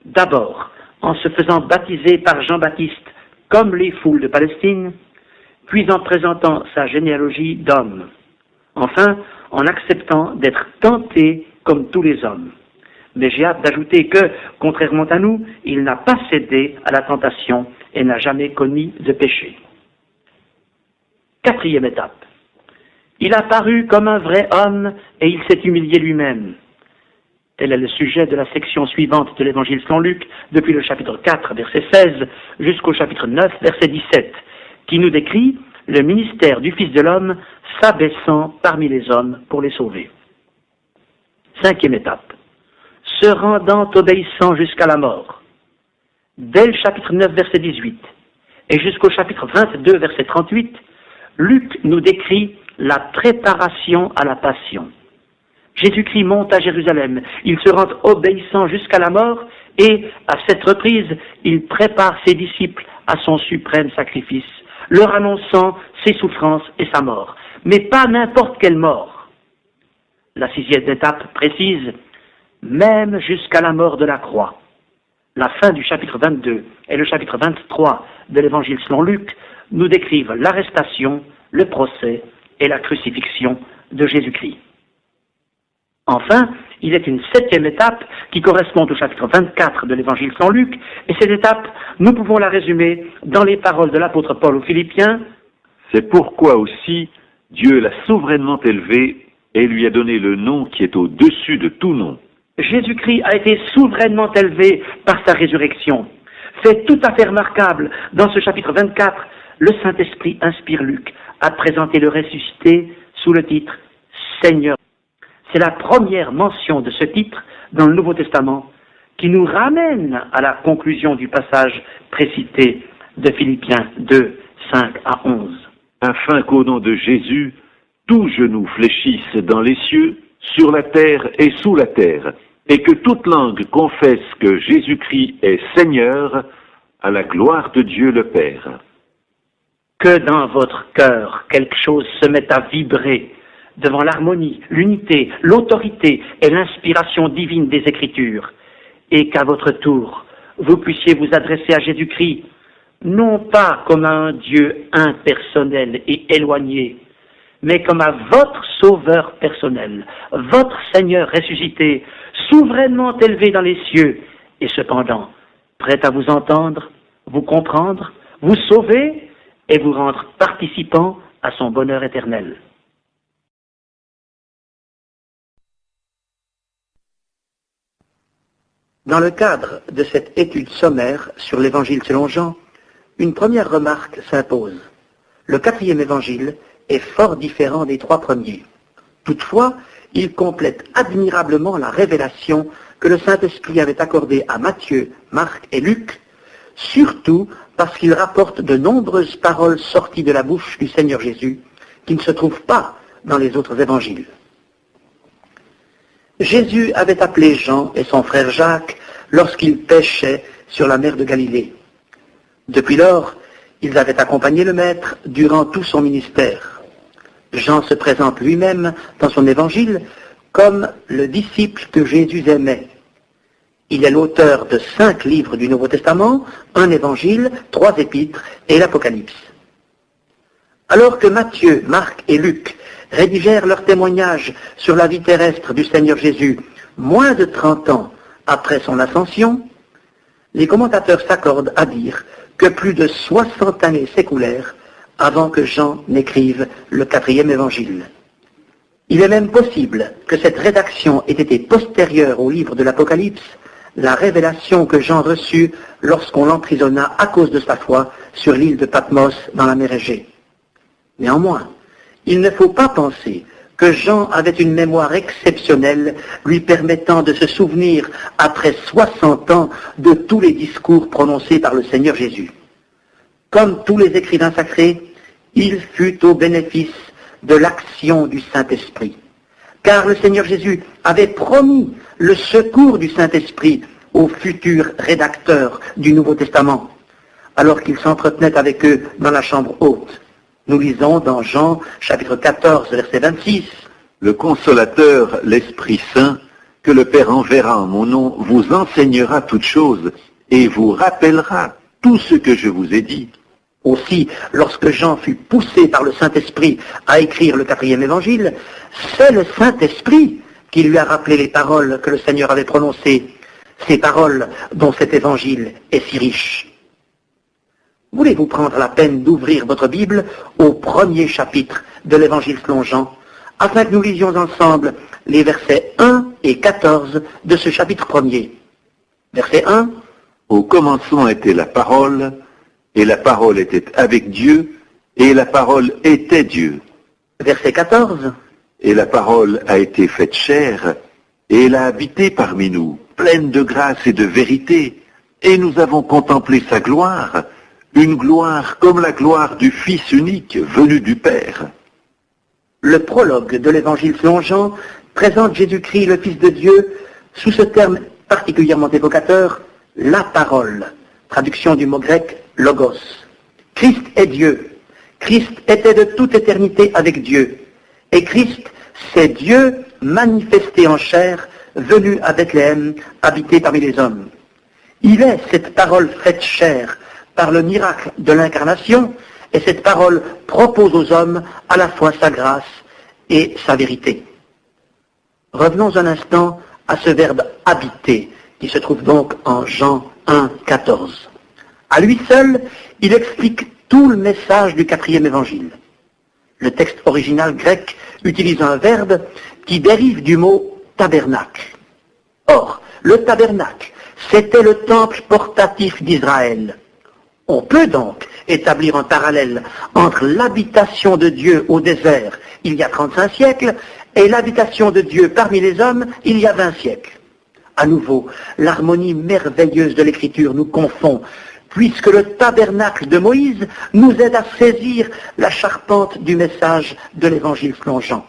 d'abord en se faisant baptiser par Jean-Baptiste comme les foules de Palestine, puis en présentant sa généalogie d'homme. Enfin, en acceptant d'être tenté comme tous les hommes. Mais j'ai hâte d'ajouter que, contrairement à nous, il n'a pas cédé à la tentation et n'a jamais commis de péché. Quatrième étape. Il a paru comme un vrai homme et il s'est humilié lui-même. Tel est le sujet de la section suivante de l'évangile selon Luc, depuis le chapitre 4, verset 16, jusqu'au chapitre 9, verset 17, qui nous décrit le ministère du Fils de l'homme s'abaissant parmi les hommes pour les sauver. Cinquième étape. Se rendant obéissant jusqu'à la mort. Dès le chapitre 9, verset 18, et jusqu'au chapitre 22, verset 38, Luc nous décrit la préparation à la passion. Jésus-Christ monte à Jérusalem, il se rend obéissant jusqu'à la mort, et, à cette reprise, il prépare ses disciples à son suprême sacrifice, leur annonçant ses souffrances et sa mort. Mais pas n'importe quelle mort. La sixième étape précise, même jusqu'à la mort de la croix. La fin du chapitre 22 et le chapitre 23 de l'évangile selon Luc nous décrivent l'arrestation, le procès et la crucifixion de Jésus-Christ. Enfin, il est une septième étape qui correspond au chapitre 24 de l'évangile selon Luc, et cette étape, nous pouvons la résumer dans les paroles de l'apôtre Paul aux Philippiens. C'est pourquoi aussi Dieu l'a souverainement élevé et lui a donné le nom qui est au-dessus de tout nom. Jésus-Christ a été souverainement élevé par sa résurrection. Fait tout à fait remarquable, dans ce chapitre 24, le Saint-Esprit inspire Luc à présenter le ressuscité sous le titre « Seigneur ». C'est la première mention de ce titre dans le Nouveau Testament qui nous ramène à la conclusion du passage précité de Philippiens 2, 5 à 11. Afin qu'au nom de Jésus, tout genou fléchisse dans les cieux, sur la terre et sous la terre, et que toute langue confesse que Jésus-Christ est Seigneur, à la gloire de Dieu le Père. Que dans votre cœur quelque chose se mette à vibrer devant l'harmonie, l'unité, l'autorité et l'inspiration divine des Écritures, et qu'à votre tour, vous puissiez vous adresser à Jésus-Christ, non pas comme à un Dieu impersonnel et éloigné, mais comme à votre Sauveur personnel, votre Seigneur ressuscité, souverainement élevé dans les cieux, et cependant prêt à vous entendre, vous comprendre, vous sauver et vous rendre participant à son bonheur éternel. Dans le cadre de cette étude sommaire sur l'évangile selon Jean, une première remarque s'impose. Le quatrième évangile est fort différent des trois premiers. Toutefois, il complète admirablement la révélation que le Saint-Esprit avait accordée à Matthieu, Marc et Luc, surtout parce qu'il rapporte de nombreuses paroles sorties de la bouche du Seigneur Jésus, qui ne se trouvent pas dans les autres évangiles. Jésus avait appelé Jean et son frère Jacques lorsqu'ils pêchaient sur la mer de Galilée. Depuis lors, ils avaient accompagné le Maître durant tout son ministère. Jean se présente lui-même dans son évangile comme le disciple que Jésus aimait. Il est l'auteur de 5 livres du Nouveau Testament, un évangile, 3 épîtres et l'Apocalypse. Alors que Matthieu, Marc et Luc rédigèrent leur témoignage sur la vie terrestre du Seigneur Jésus moins de 30 ans après son ascension, les commentateurs s'accordent à dire que plus de 60 années s'écoulèrent avant que Jean n'écrive le 4e évangile. Il est même possible que cette rédaction ait été postérieure au livre de l'Apocalypse, la révélation que Jean reçut lorsqu'on l'emprisonna à cause de sa foi sur l'île de Patmos dans la mer Égée. Néanmoins, il ne faut pas penser que Jean avait une mémoire exceptionnelle lui permettant de se souvenir après 60 ans de tous les discours prononcés par le Seigneur Jésus. Comme tous les écrivains sacrés, il fut au bénéfice de l'action du Saint-Esprit. Car le Seigneur Jésus avait promis le secours du Saint-Esprit aux futurs rédacteurs du Nouveau Testament, alors qu'il s'entretenait avec eux dans la chambre haute. Nous lisons dans Jean, chapitre 14, verset 26. Le Consolateur, l'Esprit Saint, que le Père enverra en mon nom, vous enseignera toutes choses et vous rappellera tout ce que je vous ai dit. Aussi, lorsque Jean fut poussé par le Saint-Esprit à écrire le 4e évangile, c'est le Saint-Esprit qui lui a rappelé les paroles que le Seigneur avait prononcées, ces paroles dont cet évangile est si riche. Voulez-vous prendre la peine d'ouvrir votre Bible au 1er chapitre de l'évangile selon Jean, afin que nous lisions ensemble les versets 1 et 14 de ce chapitre 1er. Verset 1. Au commencement était la parole, et la parole était avec Dieu, et la parole était Dieu. Verset 14. Et la parole a été faite chair, et elle a habité parmi nous, pleine de grâce et de vérité, et nous avons contemplé sa gloire, une gloire comme la gloire du Fils unique venu du Père. Le prologue de l'évangile selon Jean présente Jésus-Christ, le Fils de Dieu, sous ce terme particulièrement évocateur, la parole, traduction du mot grec logos. Christ est Dieu. Christ était de toute éternité avec Dieu. Et Christ, c'est Dieu manifesté en chair, venu à Bethléem, habité parmi les hommes. Il est cette parole faite chair par le miracle de l'incarnation, et cette parole propose aux hommes à la fois sa grâce et sa vérité. Revenons un instant à ce verbe habiter, qui se trouve donc en Jean 1, 14. À lui seul, il explique tout le message du 4e évangile. Le texte original grec utilise un verbe qui dérive du mot tabernacle. Or, le tabernacle, c'était le temple portatif d'Israël. On peut donc établir un parallèle entre l'habitation de Dieu au désert il y a 35 siècles et l'habitation de Dieu parmi les hommes il y a 20 siècles. À nouveau, l'harmonie merveilleuse de l'Écriture nous confond, puisque le tabernacle de Moïse nous aide à saisir la charpente du message de l'Évangile selon Jean.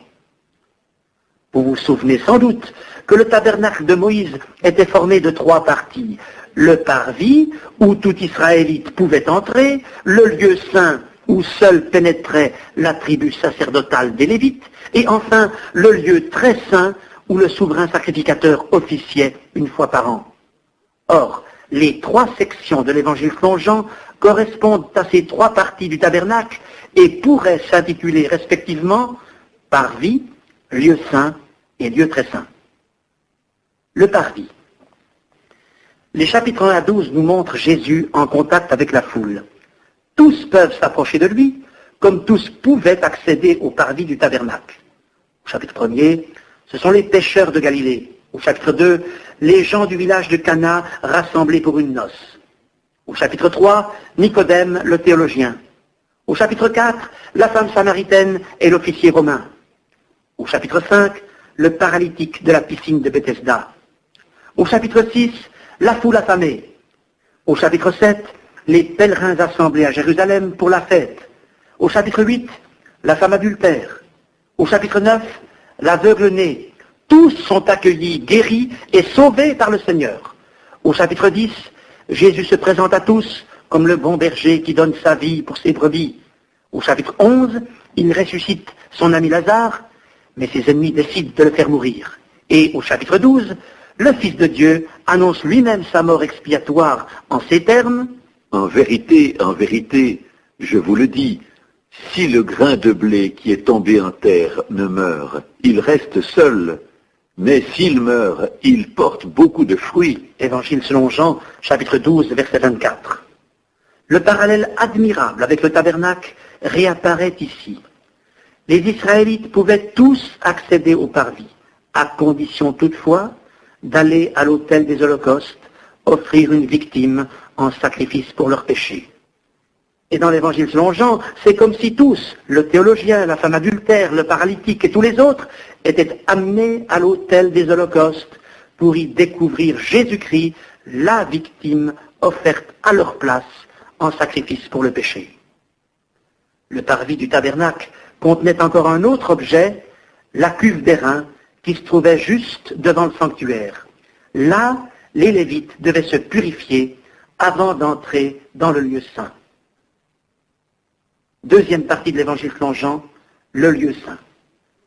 Vous vous souvenez sans doute que le tabernacle de Moïse était formé de 3 parties. Le parvis, où tout Israélite pouvait entrer, le lieu saint, où seul pénétrait la tribu sacerdotale des Lévites, et enfin le lieu très saint, où le souverain sacrificateur officiait une fois par an. Or, les 3 sections de l'évangile selon Jean correspondent à ces 3 parties du tabernacle et pourraient s'intituler respectivement parvis, lieu saint et lieu très saint. Le parvis. Les chapitres 1 à 12 nous montrent Jésus en contact avec la foule. Tous peuvent s'approcher de lui, comme tous pouvaient accéder au parvis du tabernacle. Au chapitre 1er, ce sont les pêcheurs de Galilée. Au chapitre 2, les gens du village de Cana rassemblés pour une noce. Au chapitre 3, Nicodème, le théologien. Au chapitre 4, la femme samaritaine et l'officier romain. Au chapitre 5, le paralytique de la piscine de Bethesda. Au chapitre 6, la foule affamée. Au chapitre 7, les pèlerins assemblés à Jérusalem pour la fête. Au chapitre 8, la femme adultère. Au chapitre 9, l'aveugle né. Tous sont accueillis, guéris et sauvés par le Seigneur. Au chapitre 10, Jésus se présente à tous comme le bon berger qui donne sa vie pour ses brebis. Au chapitre 11, il ressuscite son ami Lazare, mais ses ennemis décident de le faire mourir. Et au chapitre 12, le Fils de Dieu annonce lui-même sa mort expiatoire en ces termes. En vérité, je vous le dis, Si le grain de blé qui est tombé en terre ne meurt, il reste seul, mais s'il meurt, il porte beaucoup de fruits. Évangile selon Jean, chapitre 12, verset 24. Le parallèle admirable avec le tabernacle réapparaît ici. Les Israélites pouvaient tous accéder au parvis, à condition toutefois d'aller à l'autel des holocaustes, offrir une victime en sacrifice pour leurs péchés. Et dans l'évangile selon Jean, c'est comme si tous, le théologien, la femme adultère, le paralytique et tous les autres, étaient amenés à l'autel des holocaustes pour y découvrir Jésus-Christ, la victime offerte à leur place en sacrifice pour le péché. Le parvis du tabernacle contenait encore un autre objet, la cuve d'airain, qui se trouvait juste devant le sanctuaire. Là, les Lévites devaient se purifier avant d'entrer dans le lieu saint. Deuxième partie de l'évangile selon Jean, le lieu saint.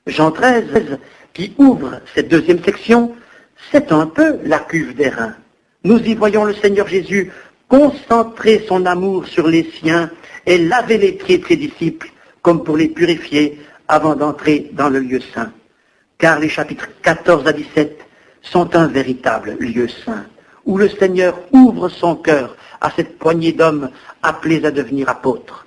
Jean 13, qui ouvre cette deuxième section, c'est un peu la cuve d'airain. Nous y voyons le Seigneur Jésus concentrer son amour sur les siens et laver les pieds de ses disciples, comme pour les purifier avant d'entrer dans le lieu saint. Car les chapitres 14 à 17 sont un véritable lieu saint, où le Seigneur ouvre son cœur à cette poignée d'hommes appelés à devenir apôtres.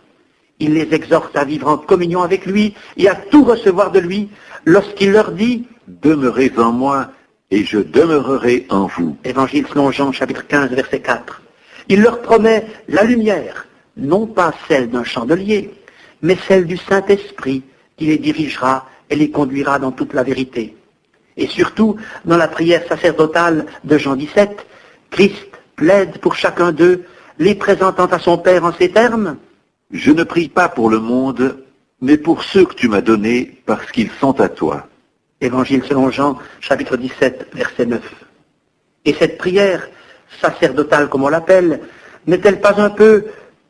Il les exhorte à vivre en communion avec lui et à tout recevoir de lui lorsqu'il leur dit « Demeurez en moi et je demeurerai en vous. » Évangile selon Jean, chapitre 15, verset 4. Il leur promet la lumière, non pas celle d'un chandelier, mais celle du Saint-Esprit qui les dirigera et les conduira dans toute la vérité. Et surtout, dans la prière sacerdotale de Jean 17, Christ plaide pour chacun d'eux, les présentant à son Père en ces termes « Je ne prie pas pour le monde, mais pour ceux que tu m'as donnés, parce qu'ils sont à toi. » Évangile selon Jean, chapitre 17, verset 9. Et cette prière, sacerdotale comme on l'appelle, n'est-elle pas un peu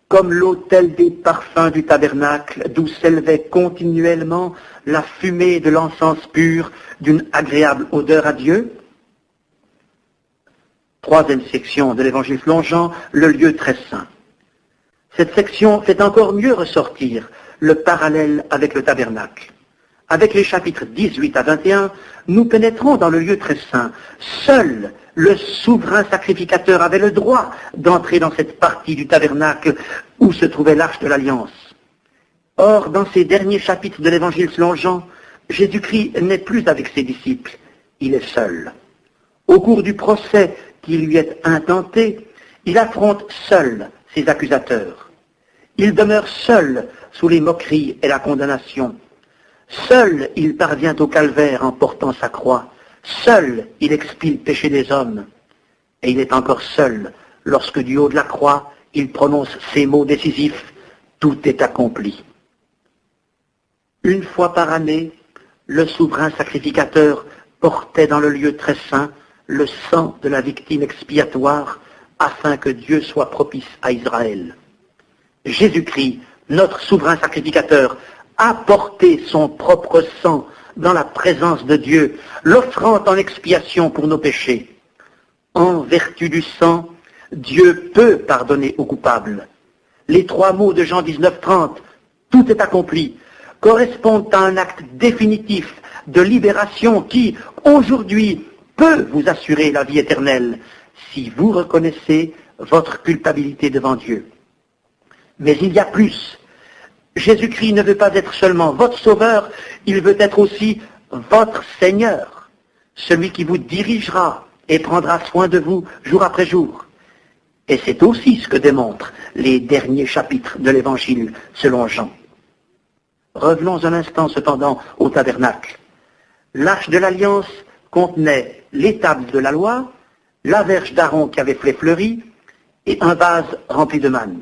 comme l'autel des parfums du tabernacle, d'où s'élevait continuellement la fumée de l'encens pur d'une agréable odeur à Dieu? Troisième section de l'évangile selon Jean, le lieu très saint. Cette section fait encore mieux ressortir le parallèle avec le tabernacle. Avec les chapitres 18 à 21, nous pénétrons dans le lieu très saint. Seul le souverain sacrificateur avait le droit d'entrer dans cette partie du tabernacle où se trouvait l'arche de l'Alliance. Or, dans ces derniers chapitres de l'évangile selon Jean, Jésus-Christ n'est plus avec ses disciples, il est seul. Au cours du procès qui lui est intenté, il affronte seul ses accusateurs. Il demeure seul sous les moqueries et la condamnation. Seul il parvient au calvaire en portant sa croix. Seul il expie le péché des hommes. Et il est encore seul lorsque du haut de la croix, il prononce ces mots décisifs, « Tout est accompli ». Une fois par année, le souverain sacrificateur portait dans le lieu très saint le sang de la victime expiatoire afin que Dieu soit propice à Israël. Jésus-Christ, notre souverain sacrificateur, a porté son propre sang dans la présence de Dieu, l'offrant en expiation pour nos péchés. En vertu du sang, Dieu peut pardonner aux coupables. Les trois mots de Jean 19:30, « Tout est accompli », correspondent à un acte définitif de libération qui, aujourd'hui, peut vous assurer la vie éternelle si vous reconnaissez votre culpabilité devant Dieu. Mais il y a plus. Jésus-Christ ne veut pas être seulement votre sauveur, il veut être aussi votre Seigneur, celui qui vous dirigera et prendra soin de vous jour après jour. Et c'est aussi ce que démontrent les derniers chapitres de l'Évangile selon Jean. Revenons un instant cependant au tabernacle. L'arche de l'Alliance contenait les tables de la loi, la verge d'Aaron qui avait fleuri et un vase rempli de manne.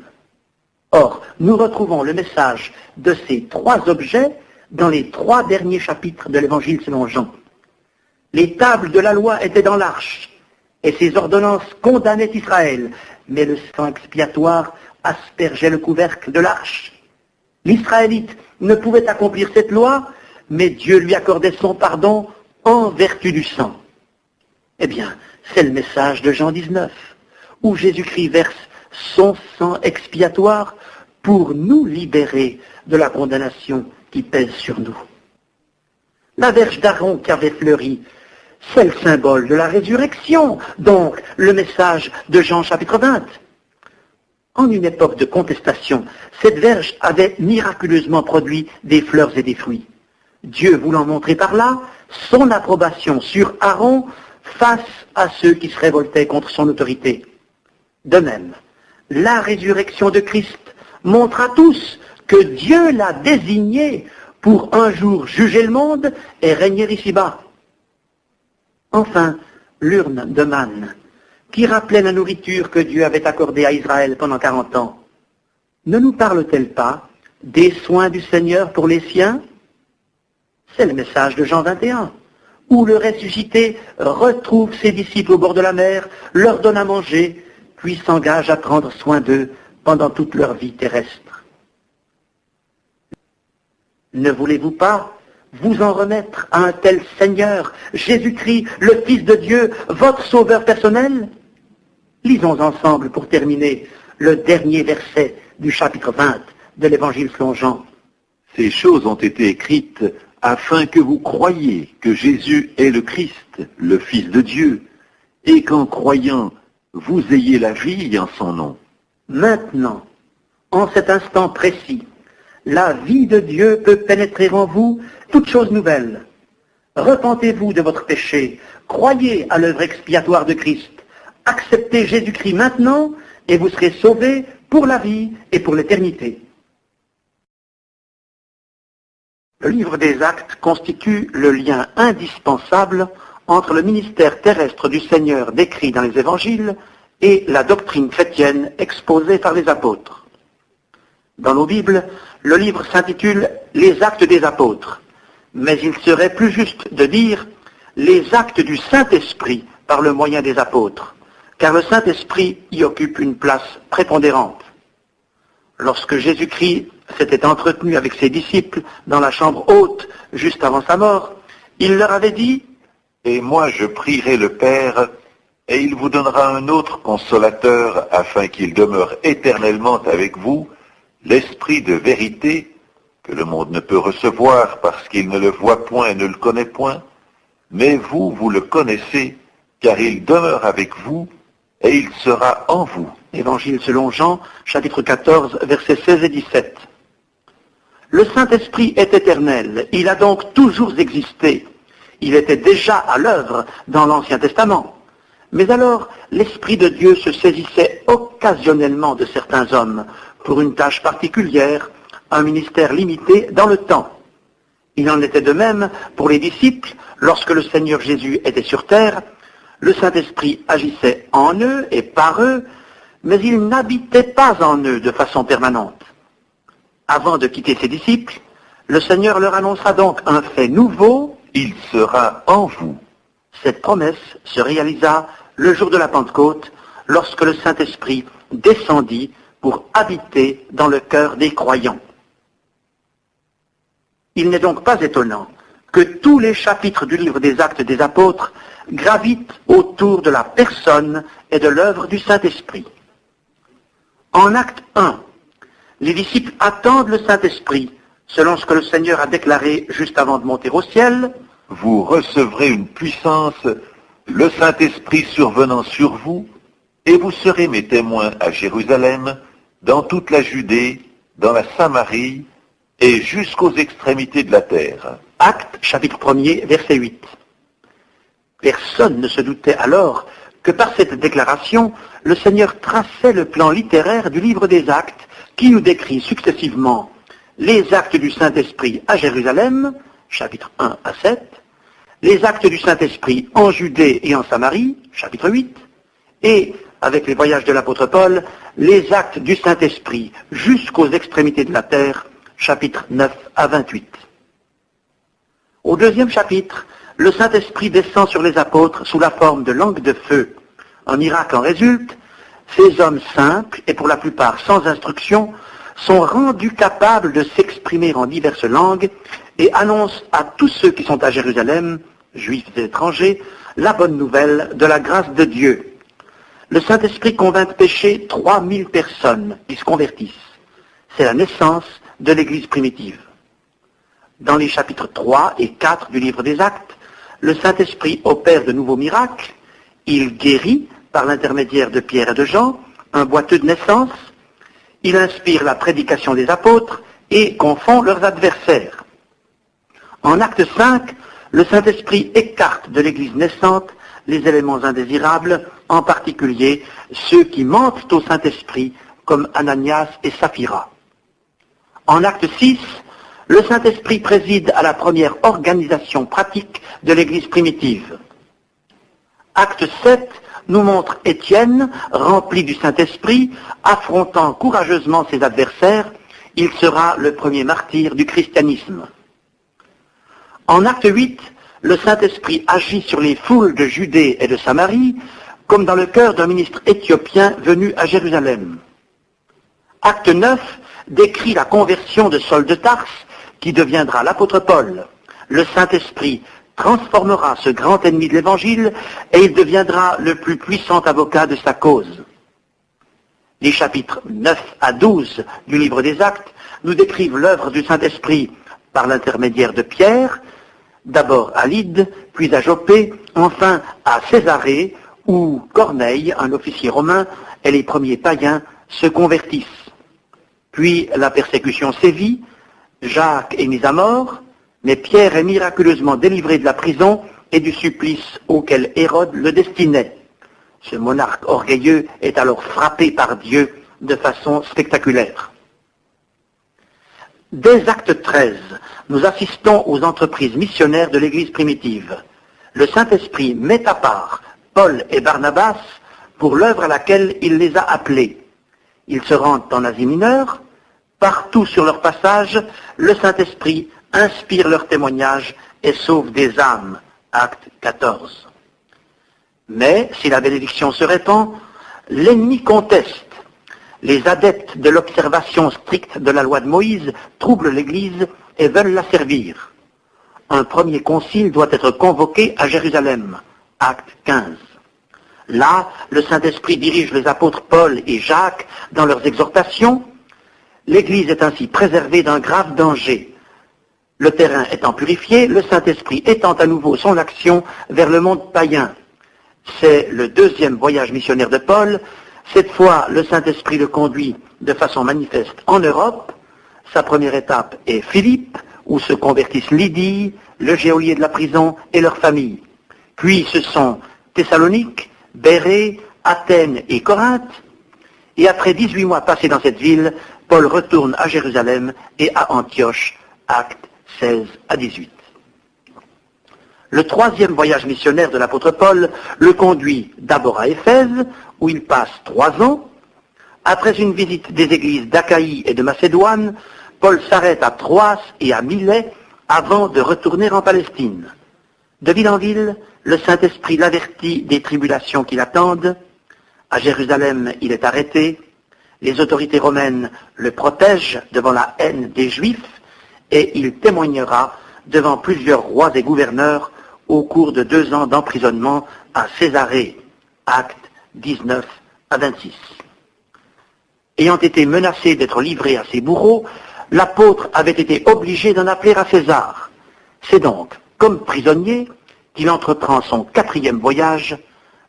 Or, nous retrouvons le message de ces trois objets dans les trois derniers chapitres de l'Évangile selon Jean. Les tables de la loi étaient dans l'arche, et ses ordonnances condamnaient Israël, mais le sang expiatoire aspergeait le couvercle de l'arche. L'Israélite ne pouvait accomplir cette loi, mais Dieu lui accordait son pardon en vertu du sang. Eh bien, c'est le message de Jean 19, où Jésus-Christ verse son sang expiatoire pour nous libérer de la condamnation qui pèse sur nous. La verge d'Aaron qui avait fleuri, c'est le symbole de la résurrection, donc le message de Jean chapitre 20. En une époque de contestation, cette verge avait miraculeusement produit des fleurs et des fruits. Dieu voulant montrer par là son approbation sur Aaron face à ceux qui se révoltaient contre son autorité. De même, la résurrection de Christ montre à tous que Dieu l'a désigné pour un jour juger le monde et régner ici-bas. Enfin, l'urne de manne, qui rappelait la nourriture que Dieu avait accordée à Israël pendant 40 ans, ne nous parle-t-elle pas des soins du Seigneur pour les siens? C'est le message de Jean 21, où le ressuscité retrouve ses disciples au bord de la mer, leur donne à manger, puis s'engage à prendre soin d'eux pendant toute leur vie terrestre. Ne voulez-vous pas vous en remettre à un tel Seigneur, Jésus-Christ, le Fils de Dieu, votre Sauveur personnel? Lisons ensemble, pour terminer, le dernier verset du chapitre 20 de l'Évangile selon Jean. Ces choses ont été écrites afin que vous croyiez que Jésus est le Christ, le Fils de Dieu, et qu'en croyant, vous ayez la vie en son nom. Maintenant, en cet instant précis, la vie de Dieu peut pénétrer en vous toute chose nouvelle. Repentez-vous de votre péché, croyez à l'œuvre expiatoire de Christ, acceptez Jésus-Christ maintenant et vous serez sauvés pour la vie et pour l'éternité. Le livre des Actes constitue le lien indispensable entre le ministère terrestre du Seigneur décrit dans les évangiles et la doctrine chrétienne exposée par les apôtres. Dans nos Bibles, le livre s'intitule « Les actes des apôtres », mais il serait plus juste de dire « Les actes du Saint-Esprit par le moyen des apôtres », car le Saint-Esprit y occupe une place prépondérante. Lorsque Jésus-Christ s'était entretenu avec ses disciples dans la chambre haute juste avant sa mort, il leur avait dit « Et moi je prierai le Père, et il vous donnera un autre consolateur, afin qu'il demeure éternellement avec vous, l'Esprit de vérité, que le monde ne peut recevoir parce qu'il ne le voit point et ne le connaît point, mais vous, vous le connaissez, car il demeure avec vous, et il sera en vous. » Évangile selon Jean, chapitre 14, versets 16 et 17. Le Saint-Esprit est éternel, il a donc toujours existé. Il était déjà à l'œuvre dans l'Ancien Testament. Mais alors, l'Esprit de Dieu se saisissait occasionnellement de certains hommes pour une tâche particulière, un ministère limité dans le temps. Il en était de même pour les disciples, lorsque le Seigneur Jésus était sur terre, le Saint-Esprit agissait en eux et par eux, mais il n'habitait pas en eux de façon permanente. Avant de quitter ses disciples, le Seigneur leur annonça donc un fait nouveau, « Il sera en vous ». Cette promesse se réalisa le jour de la Pentecôte, lorsque le Saint-Esprit descendit pour habiter dans le cœur des croyants. Il n'est donc pas étonnant que tous les chapitres du livre des Actes des Apôtres gravitent autour de la personne et de l'œuvre du Saint-Esprit. En acte 1, les disciples attendent le Saint-Esprit, selon ce que le Seigneur a déclaré juste avant de monter au ciel. Vous recevrez une puissance, le Saint-Esprit survenant sur vous, et vous serez mes témoins à Jérusalem, dans toute la Judée, dans la Samarie, et jusqu'aux extrémités de la terre. Actes, chapitre 1er, verset 8. Personne ne se doutait alors que par cette déclaration, le Seigneur traçait le plan littéraire du livre des Actes qui nous décrit successivement les actes du Saint-Esprit à Jérusalem, chapitre 1 à 7, les actes du Saint-Esprit en Judée et en Samarie, chapitre 8, et, avec les voyages de l'apôtre Paul, les actes du Saint-Esprit jusqu'aux extrémités de la terre, chapitre 9 à 28. Au deuxième chapitre, le Saint-Esprit descend sur les apôtres sous la forme de langues de feu. Un miracle en résulte. Ces hommes simples, et pour la plupart sans instruction, sont rendus capables de s'exprimer en diverses langues et annoncent à tous ceux qui sont à Jérusalem, juifs et étrangers, la bonne nouvelle de la grâce de Dieu. Le Saint-Esprit convainc de péché 3000 personnes qui se convertissent. c'est la naissance de l'Église primitive. Dans les chapitres 3 et 4 du livre des Actes, le Saint-Esprit opère de nouveaux miracles. Il guérit, par l'intermédiaire de Pierre et de Jean, un boiteux de naissance. Il inspire la prédication des apôtres et confond leurs adversaires. En Acte 5, le Saint-Esprit écarte de l'Église naissante les éléments indésirables, en particulier ceux qui mentent au Saint-Esprit, comme Ananias et Saphira. En Acte 6, le Saint-Esprit préside à la première organisation pratique de l'Église primitive. Acte 7 nous montre Étienne, rempli du Saint-Esprit, affrontant courageusement ses adversaires. Il sera le premier martyr du christianisme. En Acte 8, le Saint-Esprit agit sur les foules de Judée et de Samarie, comme dans le cœur d'un ministre éthiopien venu à Jérusalem. Acte 9 décrit la conversion de Saul de Tarse, qui deviendra l'apôtre Paul. Le Saint-Esprit transformera ce grand ennemi de l'Évangile et il deviendra le plus puissant avocat de sa cause. Les chapitres 9 à 12 du livre des Actes nous décrivent l'œuvre du Saint-Esprit par l'intermédiaire de Pierre, d'abord à Lyde, puis à Joppé, enfin à Césarée, où Corneille, un officier romain, et les premiers païens se convertissent. Puis la persécution sévit, Jacques est mis à mort, mais Pierre est miraculeusement délivré de la prison et du supplice auquel Hérode le destinait. Ce monarque orgueilleux est alors frappé par Dieu de façon spectaculaire. Dès Acte 13, nous assistons aux entreprises missionnaires de l'Église primitive. Le Saint-Esprit met à part Paul et Barnabas pour l'œuvre à laquelle il les a appelés. Ils se rendent en Asie mineure. Partout sur leur passage, le Saint-Esprit inspire leur témoignage et sauve des âmes. Acte 14. Mais si la bénédiction se répand, l'ennemi conteste. Les adeptes de l'observation stricte de la loi de Moïse troublent l'Église et veulent la servir. Un premier concile doit être convoqué à Jérusalem. Acte 15. Là, le Saint-Esprit dirige les apôtres Paul et Jacques dans leurs exhortations. L'Église est ainsi préservée d'un grave danger. Le terrain étant purifié, le Saint-Esprit étend à nouveau son action vers le monde païen. C'est le deuxième voyage missionnaire de Paul. Cette fois, le Saint-Esprit le conduit de façon manifeste en Europe. Sa première étape est Philippe, où se convertissent Lydie, le geôlier de la prison et leur famille. Puis ce sont Thessalonique, Bérée, Athènes et Corinthe. Et après 18 mois passés dans cette ville, Paul retourne à Jérusalem et à Antioche, actes 16 à 18. Le troisième voyage missionnaire de l'apôtre Paul le conduit d'abord à Éphèse, où il passe 3 ans. Après une visite des églises d'Achaïe et de Macédoine, Paul s'arrête à Troas et à Milet avant de retourner en Palestine. De ville en ville, le Saint-Esprit l'avertit des tribulations qui l'attendent. À Jérusalem, il est arrêté. Les autorités romaines le protègent devant la haine des Juifs et il témoignera devant plusieurs rois et gouverneurs au cours de 2 ans d'emprisonnement à Césarée, actes 19 à 26. Ayant été menacé d'être livré à ses bourreaux, l'apôtre avait été obligé d'en appeler à César. C'est donc, comme prisonnier, qu'il entreprend son 4e voyage,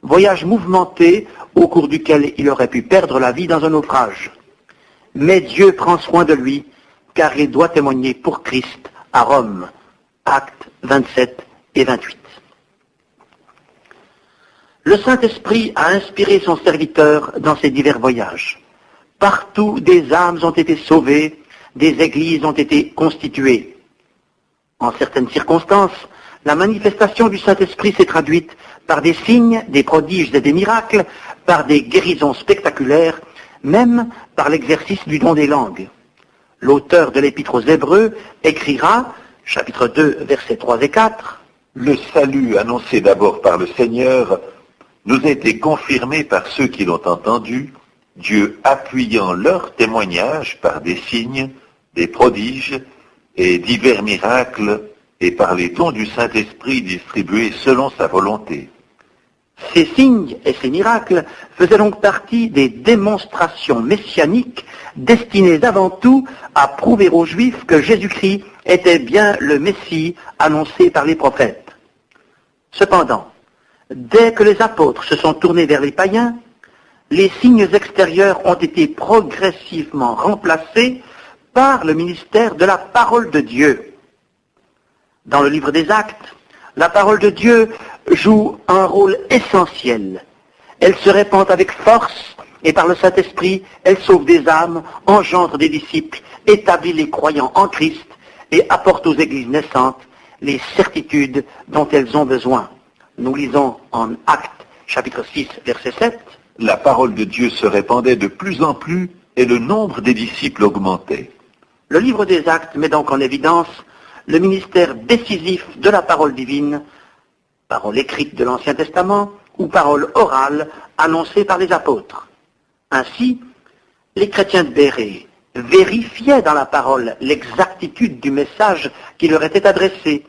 voyage mouvementé au cours duquel il aurait pu perdre la vie dans un naufrage. Mais Dieu prend soin de lui, car il doit témoigner pour Christ à Rome. Actes 27 et 28. Le Saint-Esprit a inspiré son serviteur dans ses divers voyages. Partout, des âmes ont été sauvées, des églises ont été constituées. En certaines circonstances, la manifestation du Saint-Esprit s'est traduite par des signes, des prodiges et des miracles, par des guérisons spectaculaires, même par l'exercice du don des langues. L'auteur de l'Épître aux Hébreux écrira, chapitre 2, versets 3 et 4, « Le salut annoncé d'abord par le Seigneur nous a été confirmé par ceux qui l'ont entendu, Dieu appuyant leur témoignage par des signes, des prodiges et divers miracles et par les dons du Saint-Esprit distribués selon sa volonté. Ces signes et ces miracles faisaient donc partie des démonstrations messianiques destinées avant tout à prouver aux Juifs que Jésus-Christ était bien le Messie annoncé par les prophètes. Cependant, dès que les apôtres se sont tournés vers les païens, les signes extérieurs ont été progressivement remplacés par le ministère de la parole de Dieu. Dans le livre des Actes, la parole de Dieu joue un rôle essentiel. Elle se répand avec force et par le Saint-Esprit, elle sauve des âmes, engendre des disciples, établit les croyants en Christ et apporte aux églises naissantes les certitudes dont elles ont besoin. Nous lisons en Actes, chapitre 6, verset 7. La parole de Dieu se répandait de plus en plus et le nombre des disciples augmentait. Le livre des Actes met donc en évidence le ministère décisif de la parole divine, parole écrite de l'Ancien Testament ou parole orale annoncée par les apôtres. Ainsi, les chrétiens de Bérée vérifiaient dans la parole l'exactitude du message qui leur était adressé.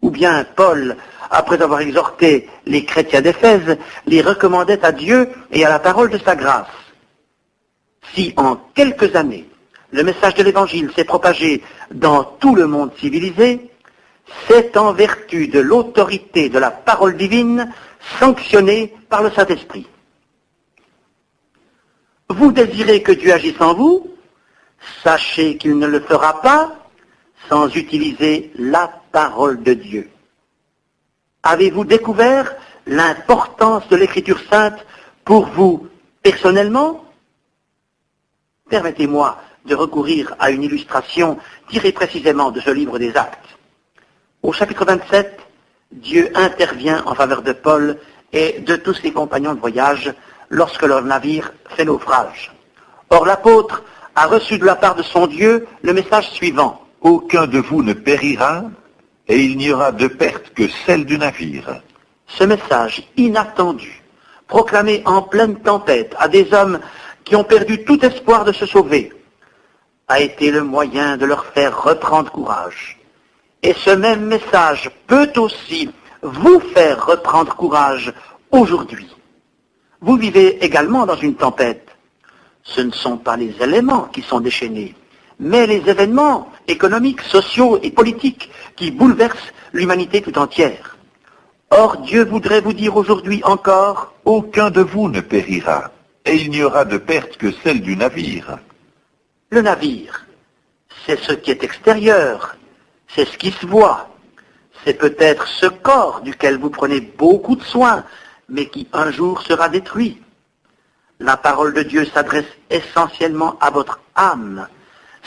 Ou bien Paul, après avoir exhorté les chrétiens d'Éphèse, les recommandait à Dieu et à la parole de sa grâce. Si en quelques années, le message de l'Évangile s'est propagé dans tout le monde civilisé, c'est en vertu de l'autorité de la parole divine sanctionnée par le Saint-Esprit. Vous désirez que Dieu agisse en vous, sachez qu'il ne le fera pas sans utiliser la parole de Dieu. Avez-vous découvert l'importance de l'Écriture sainte pour vous personnellement? Permettez-moi de recourir à une illustration tirée précisément de ce livre des Actes. Au chapitre 27, Dieu intervient en faveur de Paul et de tous ses compagnons de voyage lorsque leur navire fait naufrage. Or l'apôtre a reçu de la part de son Dieu le message suivant. Aucun de vous ne périra, et il n'y aura de perte que celle du navire. Ce message inattendu, proclamé en pleine tempête à des hommes qui ont perdu tout espoir de se sauver, a été le moyen de leur faire reprendre courage. Et ce même message peut aussi vous faire reprendre courage aujourd'hui. Vous vivez également dans une tempête. Ce ne sont pas les éléments qui sont déchaînés, mais les événements économiques, sociaux et politiques qui bouleversent l'humanité tout entière. Or, Dieu voudrait vous dire aujourd'hui encore, aucun de vous ne périra, et il n'y aura de perte que celle du navire. Le navire, c'est ce qui est extérieur, c'est ce qui se voit. C'est peut-être ce corps duquel vous prenez beaucoup de soin, mais qui un jour sera détruit. La parole de Dieu s'adresse essentiellement à votre âme,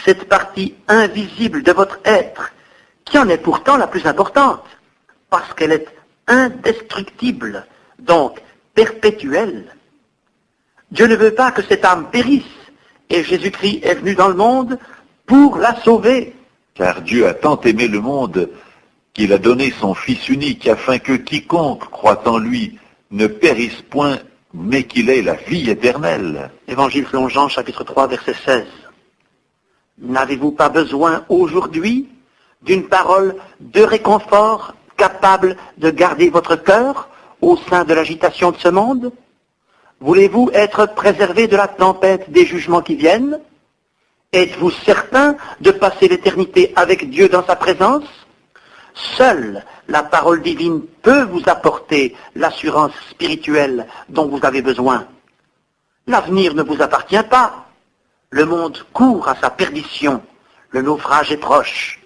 cette partie invisible de votre être, qui en est pourtant la plus importante, parce qu'elle est indestructible, donc perpétuelle. Dieu ne veut pas que cette âme périsse, et Jésus-Christ est venu dans le monde pour la sauver. Car Dieu a tant aimé le monde qu'il a donné son Fils unique afin que quiconque croit en lui ne périsse point, mais qu'il ait la vie éternelle. Évangile selon Jean, chapitre 3, verset 16. N'avez-vous pas besoin aujourd'hui d'une parole de réconfort capable de garder votre cœur au sein de l'agitation de ce monde? Voulez-vous être préservé de la tempête des jugements qui viennent? Êtes-vous certain de passer l'éternité avec Dieu dans sa présence? Seule la parole divine peut vous apporter l'assurance spirituelle dont vous avez besoin. L'avenir ne vous appartient pas. Le monde court à sa perdition. Le naufrage est proche.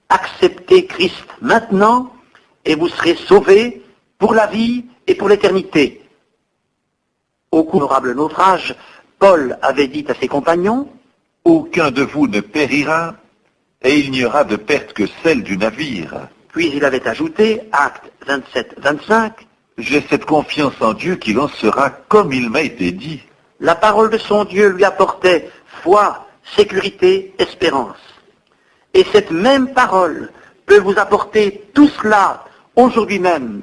Acceptez Christ maintenant et vous serez sauvés pour la vie et pour l'éternité. Au cours de l'honorable naufrage, Paul avait dit à ses compagnons, « Aucun de vous ne périra, et il n'y aura de perte que celle du navire. » Puis il avait ajouté, Actes 27-25, « J'ai cette confiance en Dieu qu'il en sera comme il m'a été dit. » La parole de son Dieu lui apportait foi, sécurité, espérance. Et cette même parole peut vous apporter tout cela aujourd'hui même.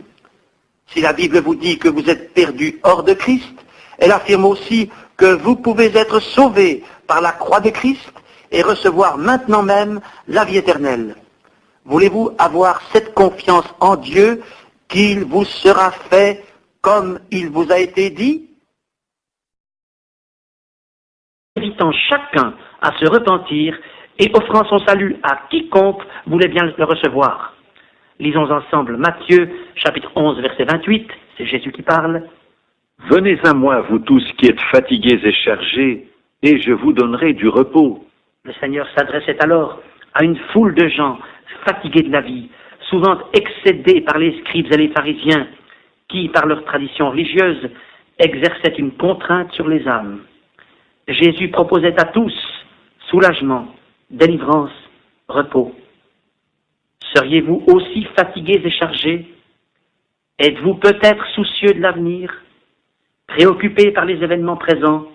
Si la Bible vous dit que vous êtes perdus hors de Christ, elle affirme aussi que vous pouvez être sauvés par la croix de Christ et recevoir maintenant même la vie éternelle. Voulez-vous avoir cette confiance en Dieu qu'il vous sera fait comme il vous a été dit, invitant chacun à se repentir et offrant son salut à quiconque voulait bien le recevoir. Lisons ensemble Matthieu, chapitre 11, verset 28, c'est Jésus qui parle. « Venez à moi, vous tous qui êtes fatigués et chargés, et je vous donnerai du repos. » Le Seigneur s'adressait alors à une foule de gens fatigués de la vie, souvent excédés par les scribes et les pharisiens, qui, par leur tradition religieuse, exerçaient une contrainte sur les âmes. Jésus proposait à tous soulagement, délivrance, repos. Seriez-vous aussi fatigués et chargés? Êtes-vous peut-être soucieux de l'avenir, préoccupés par les événements présents?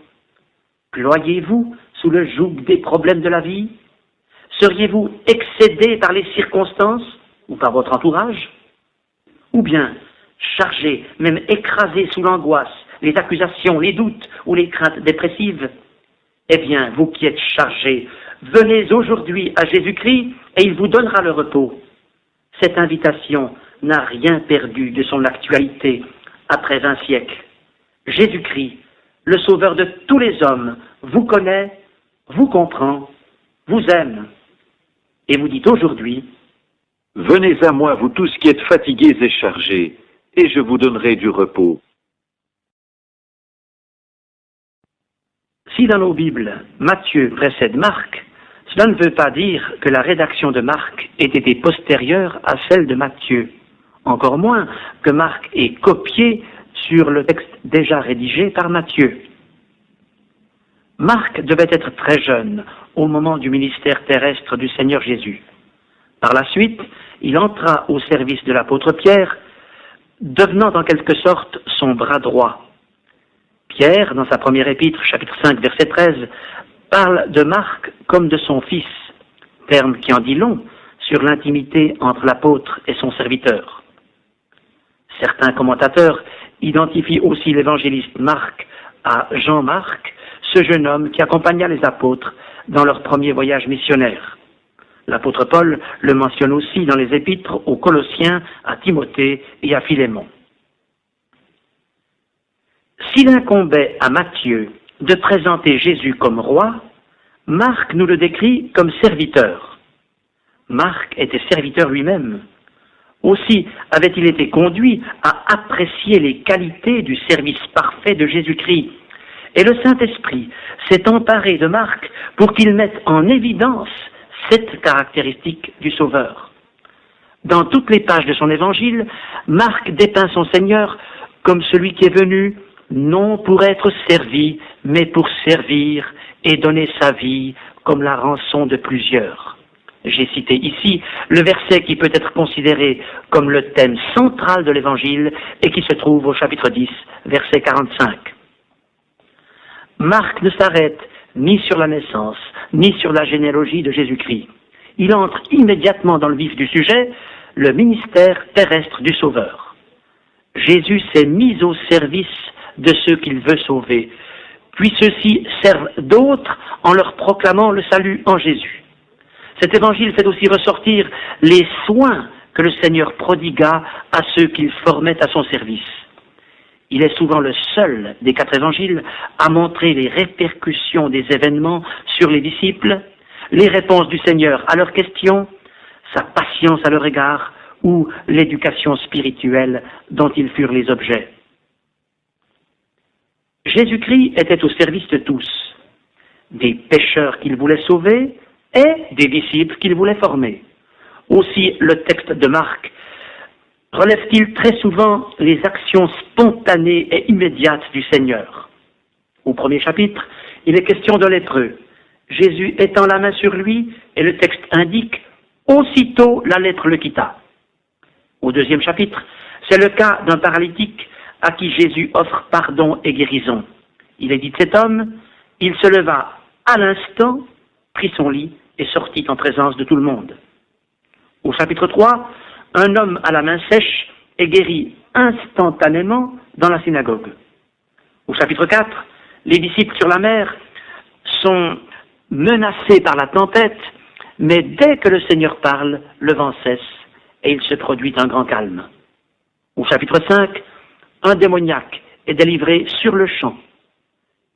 Ployez-vous sous le joug des problèmes de la vie? Seriez-vous excédés par les circonstances ou par votre entourage? Ou bien chargés, même écrasés sous l'angoisse, les accusations, les doutes ou les craintes dépressives? Eh bien, vous qui êtes chargés, venez aujourd'hui à Jésus-Christ et il vous donnera le repos. Cette invitation n'a rien perdu de son actualité après un siècle. Jésus-Christ, le Sauveur de tous les hommes, vous connaît, vous comprend, vous aime. Et vous dites aujourd'hui, « Venez à moi, vous tous qui êtes fatigués et chargés, et je vous donnerai du repos. » Si dans nos Bibles, Matthieu précède Marc, cela ne veut pas dire que la rédaction de Marc ait été postérieure à celle de Matthieu. Encore moins que Marc ait copié sur le texte déjà rédigé par Matthieu. Marc devait être très jeune au moment du ministère terrestre du Seigneur Jésus. Par la suite, il entra au service de l'apôtre Pierre, devenant en quelque sorte son bras droit. Pierre, dans sa première épître, chapitre 5, verset 13, parle de Marc comme de son fils, terme qui en dit long sur l'intimité entre l'apôtre et son serviteur. Certains commentateurs identifient aussi l'évangéliste Marc à Jean-Marc, ce jeune homme qui accompagna les apôtres dans leur premier voyage missionnaire. L'apôtre Paul le mentionne aussi dans les épîtres aux Colossiens, à Timothée et à Philémon. S'il incombait à Matthieu de présenter Jésus comme roi, Marc nous le décrit comme serviteur. Marc était serviteur lui-même. Aussi avait-il été conduit à apprécier les qualités du service parfait de Jésus-Christ. Et le Saint-Esprit s'est emparé de Marc pour qu'il mette en évidence cette caractéristique du Sauveur. Dans toutes les pages de son évangile, Marc dépeint son Seigneur comme celui qui est venu non pour être servi, mais pour servir et donner sa vie comme la rançon de plusieurs. J'ai cité ici le verset qui peut être considéré comme le thème central de l'Évangile et qui se trouve au chapitre 10, verset 45. Marc ne s'arrête ni sur la naissance, ni sur la généalogie de Jésus-Christ. Il entre immédiatement dans le vif du sujet, le ministère terrestre du Sauveur. Jésus s'est mis au service de ceux qu'il veut sauver, puis ceux-ci servent d'autres en leur proclamant le salut en Jésus. Cet évangile fait aussi ressortir les soins que le Seigneur prodigua à ceux qu'il formait à son service. Il est souvent le seul des 4 évangiles à montrer les répercussions des événements sur les disciples, les réponses du Seigneur à leurs questions, sa patience à leur égard ou l'éducation spirituelle dont ils furent les objets. Jésus-Christ était au service de tous, des pécheurs qu'il voulait sauver et des disciples qu'il voulait former. Aussi, le texte de Marc relève-t-il très souvent les actions spontanées et immédiates du Seigneur. Au premier chapitre, il est question de lépreux. Jésus étend la main sur lui et le texte indique « Aussitôt la lèpre le quitta ». Au deuxième chapitre, c'est le cas d'un paralytique à qui Jésus offre pardon et guérison. Il est dit de cet homme « Il se leva à l'instant, prit son lit et sortit en présence de tout le monde ». Au chapitre 3, un homme à la main sèche est guéri instantanément dans la synagogue. Au chapitre 4, les disciples sur la mer sont menacés par la tempête, mais dès que le Seigneur parle, le vent cesse et il se produit un grand calme. Au chapitre 5, un démoniaque est délivré sur le champ.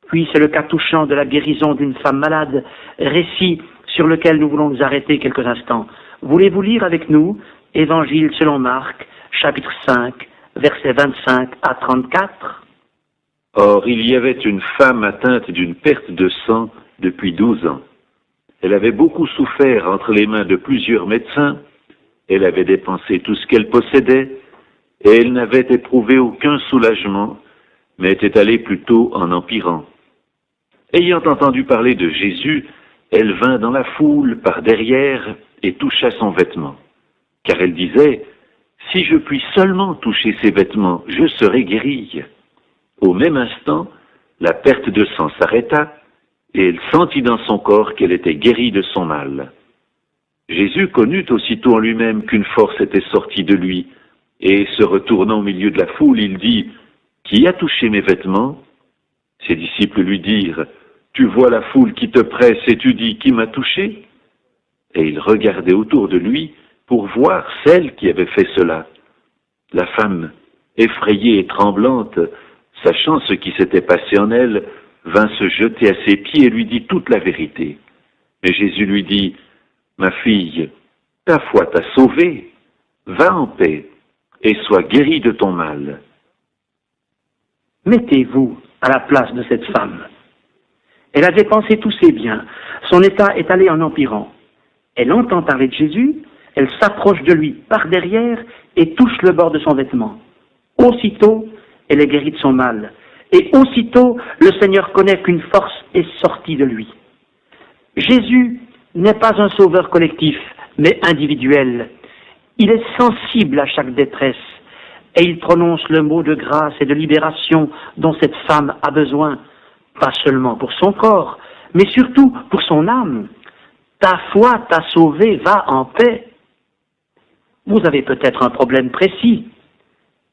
Puis c'est le cas touchant de la guérison d'une femme malade, récit sur lequel nous voulons nous arrêter quelques instants. Voulez-vous lire avec nous Évangile selon Marc, chapitre 5, versets 25 à 34 ? Or, il y avait une femme atteinte d'une perte de sang depuis 12 ans. Elle avait beaucoup souffert entre les mains de plusieurs médecins, elle avait dépensé tout ce qu'elle possédait, et elle n'avait éprouvé aucun soulagement, mais était allée plutôt en empirant. Ayant entendu parler de Jésus, elle vint dans la foule par derrière et toucha son vêtement, car elle disait, « Si je puis seulement toucher ses vêtements, je serai guérie. » Au même instant, la perte de sang s'arrêta, et elle sentit dans son corps qu'elle était guérie de son mal. Jésus connut aussitôt en lui-même qu'une force était sortie de lui, et se retournant au milieu de la foule, il dit, « Qui a touché mes vêtements ?» Ses disciples lui dirent, « Tu vois la foule qui te presse et tu dis, qui m'a touché ?» Et il regardait autour de lui pour voir celle qui avait fait cela. La femme, effrayée et tremblante, sachant ce qui s'était passé en elle, vint se jeter à ses pieds et lui dit toute la vérité. Mais Jésus lui dit, « Ma fille, ta foi t'a sauvée, va en paix et sois guérie de ton mal. » Mettez-vous à la place de cette femme. Elle a dépensé tous ses biens, son état est allé en empirant. Elle entend parler de Jésus, elle s'approche de lui par derrière et touche le bord de son vêtement. Aussitôt, elle est guérie de son mal. Et aussitôt, le Seigneur connaît qu'une force est sortie de lui. Jésus n'est pas un sauveur collectif, mais individuel. Il est sensible à chaque détresse et il prononce le mot de grâce et de libération dont cette femme a besoin, pas seulement pour son corps, mais surtout pour son âme. Ta foi t'a sauvé, va en paix. Vous avez peut-être un problème précis.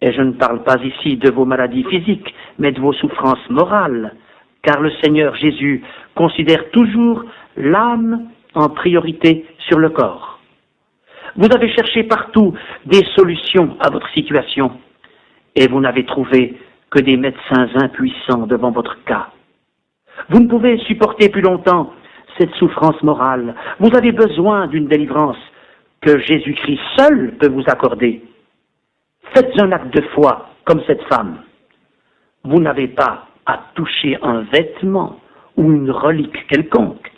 Et je ne parle pas ici de vos maladies physiques, mais de vos souffrances morales, car le Seigneur Jésus considère toujours l'âme en priorité sur le corps. Vous avez cherché partout des solutions à votre situation, et vous n'avez trouvé que des médecins impuissants devant votre cas. Vous ne pouvez supporter plus longtemps cette souffrance morale. Vous avez besoin d'une délivrance que Jésus-Christ seul peut vous accorder. Faites un acte de foi comme cette femme. Vous n'avez pas à toucher un vêtement ou une relique quelconque,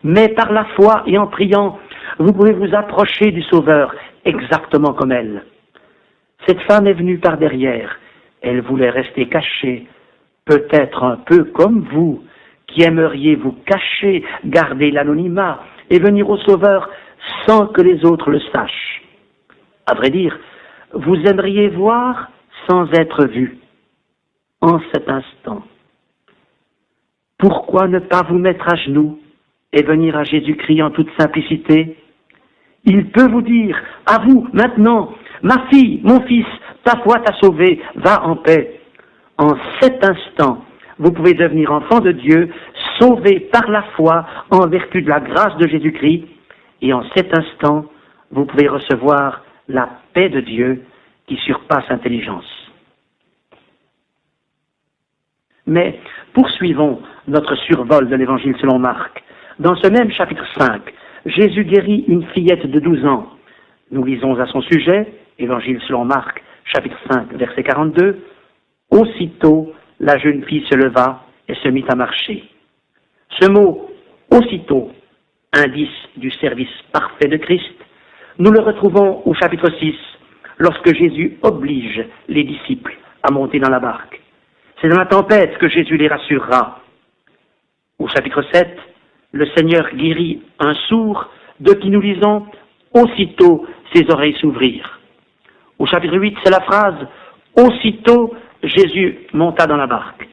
mais par la foi et en priant, vous pouvez vous approcher du Sauveur exactement comme elle. Cette femme est venue par derrière. Elle voulait rester cachée, peut-être un peu comme vous, qui aimeriez vous cacher, garder l'anonymat et venir au Sauveur sans que les autres le sachent. À vrai dire, vous aimeriez voir sans être vu. En cet instant, pourquoi ne pas vous mettre à genoux et venir à Jésus-Christ en toute simplicité? Il peut vous dire, à vous, maintenant, ma fille, mon fils, ta foi t'a sauvé, va en paix. En cet instant, vous pouvez devenir enfant de Dieu, sauvé par la foi en vertu de la grâce de Jésus-Christ, et en cet instant, vous pouvez recevoir la paix de Dieu qui surpasse intelligence. Mais poursuivons notre survol de l'Évangile selon Marc. Dans ce même chapitre 5, Jésus guérit une fillette de 12 ans. Nous lisons à son sujet, Évangile selon Marc, chapitre 5, verset 42, « Aussitôt, la jeune fille se leva et se mit à marcher. » Ce mot « aussitôt », indice du service parfait de Christ, nous le retrouvons au chapitre 6, lorsque Jésus oblige les disciples à monter dans la barque. C'est dans la tempête que Jésus les rassurera. Au chapitre 7, le Seigneur guérit un sourd de qui nous lisons « Aussitôt ses oreilles s'ouvrirent ». Au chapitre 8, c'est la phrase « Aussitôt Jésus monta dans la barque ».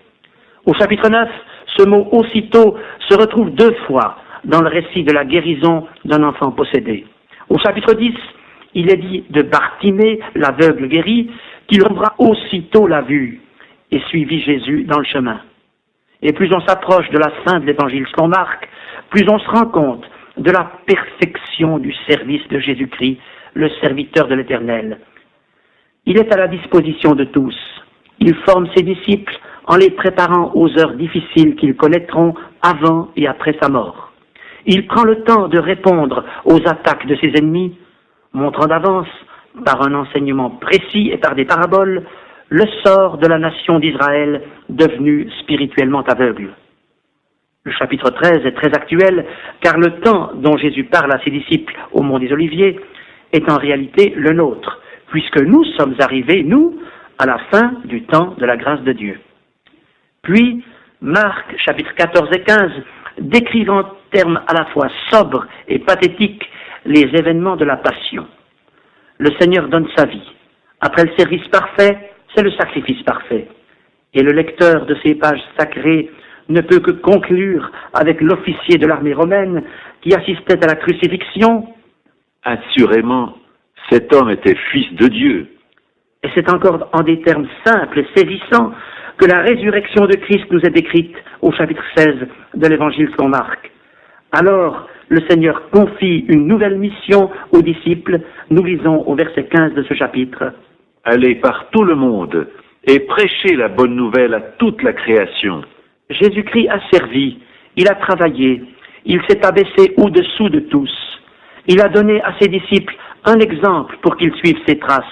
Au chapitre 9, ce mot « aussitôt » se retrouve 2 fois dans le récit de la guérison d'un enfant possédé. Au chapitre 10, il est dit de Bartimée, l'aveugle guéri, qu'il aura aussitôt la vue et suivit Jésus dans le chemin. Et plus on s'approche de la fin de l'Évangile selon Marc, plus on se rend compte de la perfection du service de Jésus-Christ, le serviteur de l'Éternel. Il est à la disposition de tous, Il forme ses disciples en les préparant aux heures difficiles qu'ils connaîtront avant et après sa mort. Il prend le temps de répondre aux attaques de ses ennemis, montrant d'avance, par un enseignement précis et par des paraboles, le sort de la nation d'Israël devenue spirituellement aveugle. Le chapitre 13 est très actuel, car le temps dont Jésus parle à ses disciples au mont des Oliviers est en réalité le nôtre, puisque nous sommes arrivés, nous, à la fin du temps de la grâce de Dieu. Puis, Marc, chapitres 14 et 15, décrivent en termes à la fois sobres et pathétiques les événements de la Passion. Le Seigneur donne sa vie. Après le service parfait, c'est le sacrifice parfait. Et le lecteur de ces pages sacrées ne peut que conclure avec l'officier de l'armée romaine qui assistait à la crucifixion. Assurément, cet homme était fils de Dieu. Et c'est encore en des termes simples et saisissants que la résurrection de Christ nous est décrite au chapitre 16 de l'Évangile selon Marc. Alors, le Seigneur confie une nouvelle mission aux disciples. Nous lisons au verset 15 de ce chapitre. « Allez par tout le monde et prêchez la bonne nouvelle à toute la création. » Jésus-Christ a servi, il a travaillé, il s'est abaissé au-dessous de tous. Il a donné à ses disciples un exemple pour qu'ils suivent ses traces.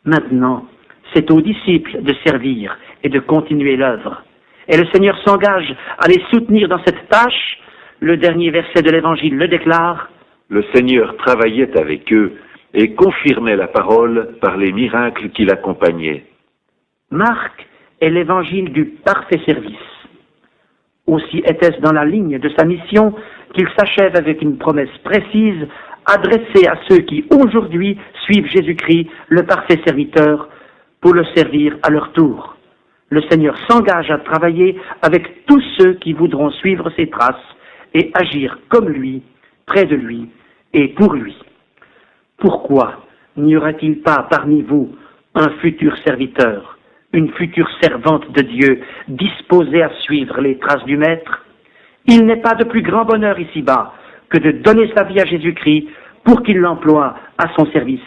Maintenant, c'est aux disciples de servir et de continuer l'œuvre. Et le Seigneur s'engage à les soutenir dans cette tâche. Le dernier verset de l'Évangile le déclare. Le Seigneur travaillait avec eux et confirmait la parole par les miracles qui l'accompagnaient. Marc est l'Évangile du parfait service. Aussi était-ce dans la ligne de sa mission qu'il s'achève avec une promesse précise adressée à ceux qui aujourd'hui suivent Jésus-Christ, le parfait serviteur, pour le servir à leur tour. Le Seigneur s'engage à travailler avec tous ceux qui voudront suivre ses traces et agir comme lui, près de lui et pour lui. Pourquoi n'y aurait-il pas parmi vous un futur serviteur, une future servante de Dieu, disposée à suivre les traces du Maître? Il n'est pas de plus grand bonheur ici-bas que de donner sa vie à Jésus-Christ pour qu'il l'emploie à son service.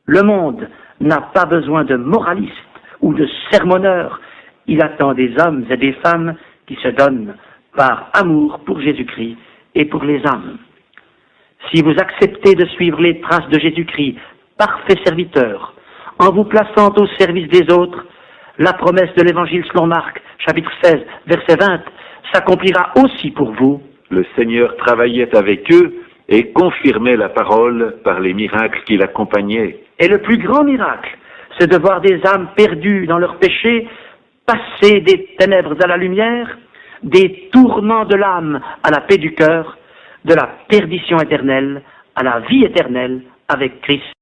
Le monde n'a pas besoin de moralistes ou de sermonneurs. Il attend des hommes et des femmes qui se donnent par amour pour Jésus-Christ et pour les âmes. Si vous acceptez de suivre les traces de Jésus-Christ, parfait serviteur, en vous plaçant au service des autres, la promesse de l'Évangile selon Marc, chapitre 16, verset 20, s'accomplira aussi pour vous. Le Seigneur travaillait avec eux et confirmait la parole par les miracles qui l'accompagnaient. Et le plus grand miracle, c'est de voir des âmes perdues dans leurs péchés passer des ténèbres à la lumière, des tourments de l'âme à la paix du cœur, de la perdition éternelle à la vie éternelle avec Christ.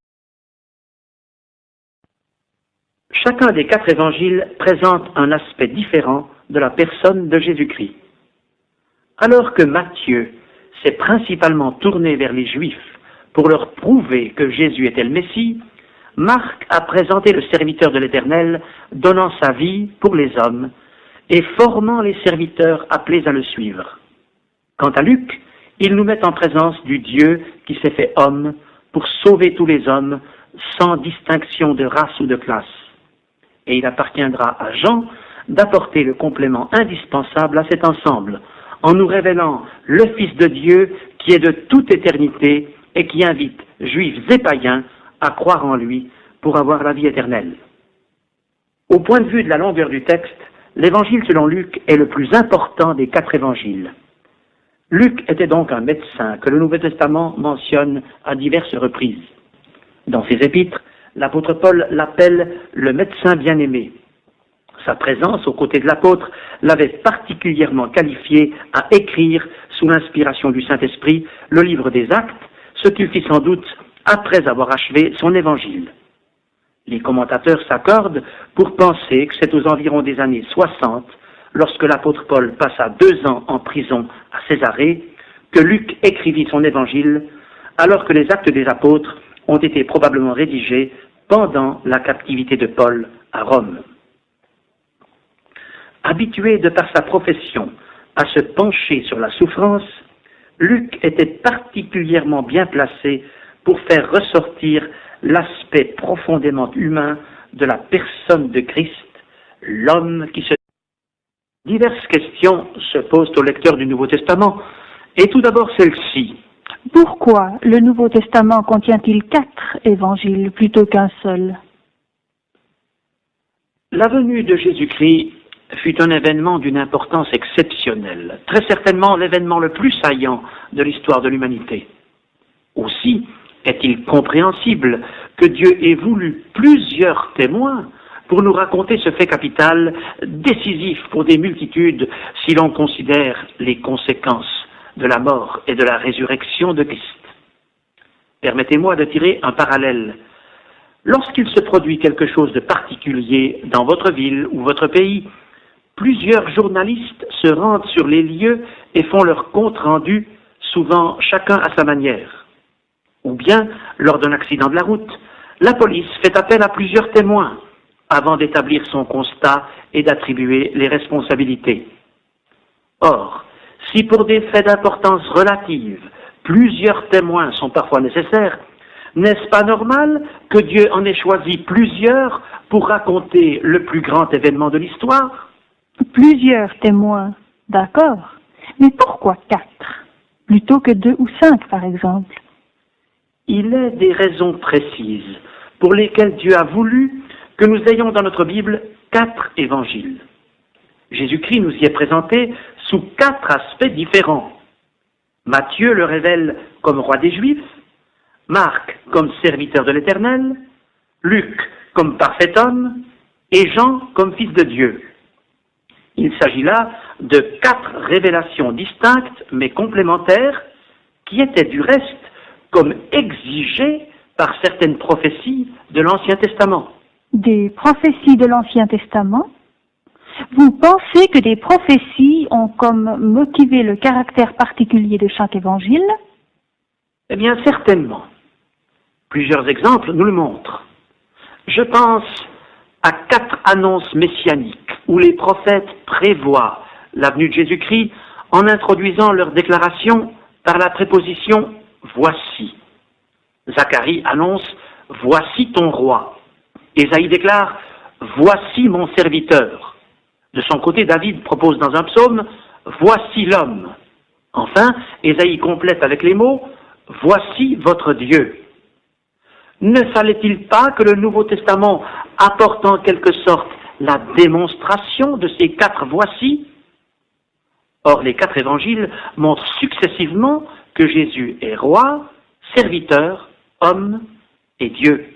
Chacun des 4 évangiles présente un aspect différent de la personne de Jésus-Christ. Alors que Matthieu s'est principalement tourné vers les Juifs pour leur prouver que Jésus était le Messie, Marc a présenté le serviteur de l'Éternel donnant sa vie pour les hommes et formant les serviteurs appelés à le suivre. Quant à Luc, il nous met en présence du Dieu qui s'est fait homme pour sauver tous les hommes sans distinction de race ou de classe. Et il appartiendra à Jean d'apporter le complément indispensable à cet ensemble, en nous révélant le Fils de Dieu qui est de toute éternité et qui invite juifs et païens à croire en lui pour avoir la vie éternelle. Au point de vue de la longueur du texte, l'évangile selon Luc est le plus important des 4 évangiles. Luc était donc un médecin que le Nouveau Testament mentionne à diverses reprises. Dans ses épîtres, l'apôtre Paul l'appelle le médecin bien-aimé. Sa présence aux côtés de l'apôtre l'avait particulièrement qualifié à écrire, sous l'inspiration du Saint-Esprit, le livre des Actes, ce qu'il fit sans doute après avoir achevé son évangile. Les commentateurs s'accordent pour penser que c'est aux environs des années 60, lorsque l'apôtre Paul passa 2 ans en prison à Césarée, que Luc écrivit son évangile, alors que les Actes des apôtres ont été probablement rédigés pendant la captivité de Paul à Rome. Habitué de par sa profession à se pencher sur la souffrance, Luc était particulièrement bien placé pour faire ressortir l'aspect profondément humain de la personne de Christ l'homme qui se... Diverses questions se posent au lecteur du Nouveau Testament, et tout d'abord celle-ci. Pourquoi le Nouveau Testament contient-il 4 évangiles plutôt qu'un seul? La venue de Jésus-Christ fut un événement d'une importance exceptionnelle, très certainement l'événement le plus saillant de l'histoire de l'humanité. Aussi est-il compréhensible que Dieu ait voulu plusieurs témoins pour nous raconter ce fait capital, décisif pour des multitudes si l'on considère les conséquences de la mort et de la résurrection de Christ. Permettez-moi de tirer un parallèle. Lorsqu'il se produit quelque chose de particulier dans votre ville ou votre pays, plusieurs journalistes se rendent sur les lieux et font leur compte rendu, souvent chacun à sa manière. Ou bien, lors d'un accident de la route, la police fait appel à plusieurs témoins avant d'établir son constat et d'attribuer les responsabilités. Or, si pour des faits d'importance relative, plusieurs témoins sont parfois nécessaires, n'est-ce pas normal que Dieu en ait choisi plusieurs pour raconter le plus grand événement de l'histoire? Plusieurs témoins, d'accord. Mais pourquoi 4 plutôt que 2 ou 5, par exemple? Il est des raisons précises pour lesquelles Dieu a voulu que nous ayons dans notre Bible 4 évangiles. Jésus-Christ nous y est présenté sous 4 aspects différents. Matthieu le révèle comme roi des Juifs, Marc comme serviteur de l'Éternel, Luc comme parfait homme, et Jean comme fils de Dieu. Il s'agit là de 4 révélations distinctes mais complémentaires qui étaient du reste comme exigées par certaines prophéties de l'Ancien Testament. Des prophéties de l'Ancien Testament? Vous pensez que des prophéties ont comme motivé le caractère particulier de chaque évangile? Eh bien, certainement. Plusieurs exemples nous le montrent. Je pense à 4 annonces messianiques où les prophètes prévoient la venue de Jésus-Christ en introduisant leur déclaration par la préposition « voici ». Zacharie annonce « voici ton roi ». Ésaïe déclare « voici mon serviteur ». De son côté, David propose dans un psaume « voici l'homme ». Enfin, Ésaïe complète avec les mots « voici votre Dieu ». Ne fallait-il pas que le Nouveau Testament apporte en quelque sorte la démonstration de ces 4 voici? Or, les 4 évangiles montrent successivement que Jésus est roi, serviteur, homme et Dieu.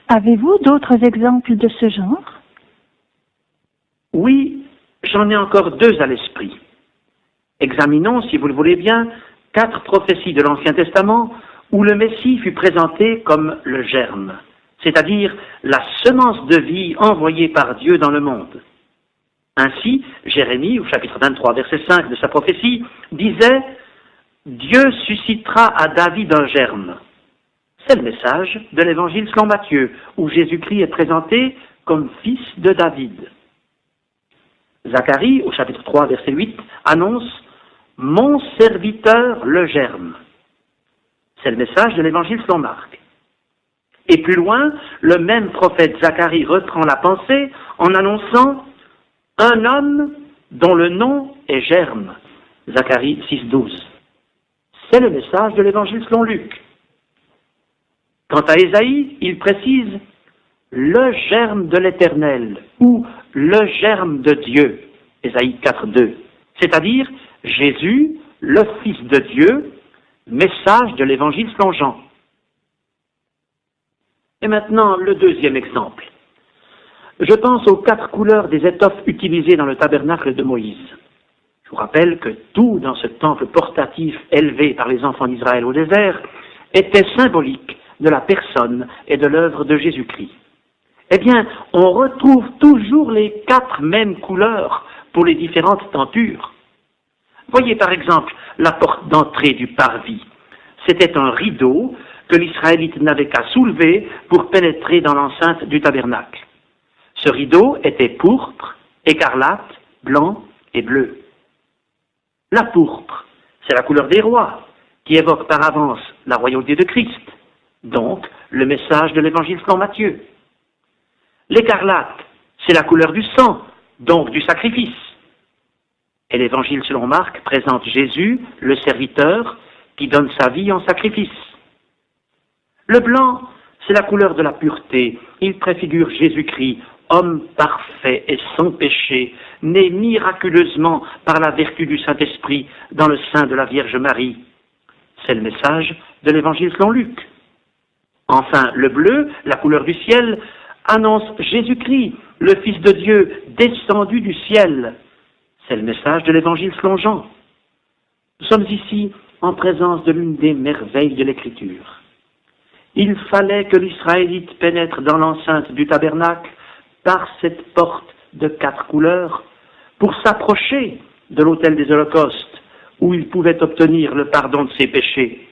Avez-vous d'autres exemples de ce genre? Oui, j'en ai encore 2 à l'esprit. Examinons, si vous le voulez bien, 4 prophéties de l'Ancien Testament où le Messie fut présenté comme le germe, c'est-à-dire la semence de vie envoyée par Dieu dans le monde. Ainsi, Jérémie, au chapitre 23, verset 5 de sa prophétie, disait « Dieu suscitera à David un germe ». C'est le message de l'évangile selon Matthieu, où Jésus-Christ est présenté comme fils de David. Zacharie, au chapitre 3, verset 8, annonce « Mon serviteur le germe ». C'est le message de l'évangile selon Marc. Et plus loin, le même prophète Zacharie reprend la pensée en annonçant « Un homme dont le nom est germe ». Zacharie 6,12. C'est le message de l'évangile selon Luc. Quant à Ésaïe, il précise « le germe de l'Éternel » ou « le germe de Dieu », Ésaïe 4,2, c'est-à-dire Jésus, le Fils de Dieu, message de l'évangile selon Jean. Et maintenant, le deuxième exemple. Je pense aux 4 couleurs des étoffes utilisées dans le tabernacle de Moïse. Je vous rappelle que tout dans ce temple portatif élevé par les enfants d'Israël au désert était symbolique de la personne et de l'œuvre de Jésus-Christ. Eh bien, on retrouve toujours les 4 mêmes couleurs pour les différentes tentures. Voyez par exemple la porte d'entrée du parvis. C'était un rideau que l'Israélite n'avait qu'à soulever pour pénétrer dans l'enceinte du tabernacle. Ce rideau était pourpre, écarlate, blanc et bleu. La pourpre, c'est la couleur des rois, qui évoque par avance la royauté de Christ, donc le message de l'évangile selon Matthieu. L'écarlate, c'est la couleur du sang, donc du sacrifice. Et l'évangile selon Marc présente Jésus, le serviteur, qui donne sa vie en sacrifice. Le blanc, c'est la couleur de la pureté. Il préfigure Jésus-Christ, homme parfait et sans péché, né miraculeusement par la vertu du Saint-Esprit dans le sein de la Vierge Marie. C'est le message de l'évangile selon Luc. Enfin, le bleu, la couleur du ciel, annonce Jésus-Christ, le Fils de Dieu, descendu du ciel. C'est le message de l'évangile selon Jean. Nous sommes ici en présence de l'une des merveilles de l'Écriture. Il fallait que l'Israélite pénètre dans l'enceinte du tabernacle par cette porte de 4 couleurs pour s'approcher de l'autel des holocaustes où il pouvait obtenir le pardon de ses péchés.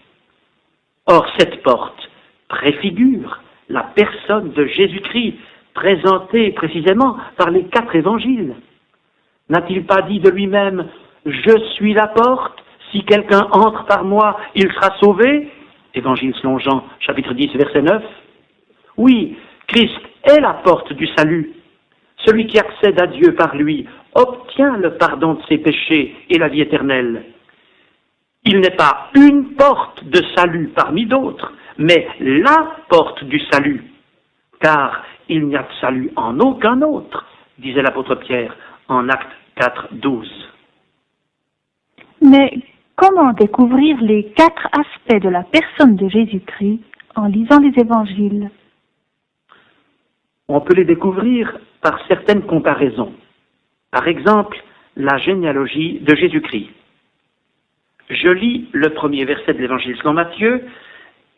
Or, cette porte préfigure la personne de Jésus-Christ présentée précisément par les 4 évangiles. N'a-t-il pas dit de lui-même « Je suis la porte, si quelqu'un entre par moi, il sera sauvé » Évangile selon Jean, chapitre 10, verset 9. Oui, Christ est la porte du salut. Celui qui accède à Dieu par lui obtient le pardon de ses péchés et la vie éternelle. Il n'est pas une porte de salut parmi d'autres, mais la porte du salut. Car il n'y a de salut en aucun autre, disait l'apôtre Pierre en Actes 4, 12. Mais comment découvrir les 4 aspects de la personne de Jésus-Christ en lisant les évangiles? On peut les découvrir par certaines comparaisons. Par exemple, la généalogie de Jésus-Christ. Je lis le premier verset de l'évangile selon Matthieu,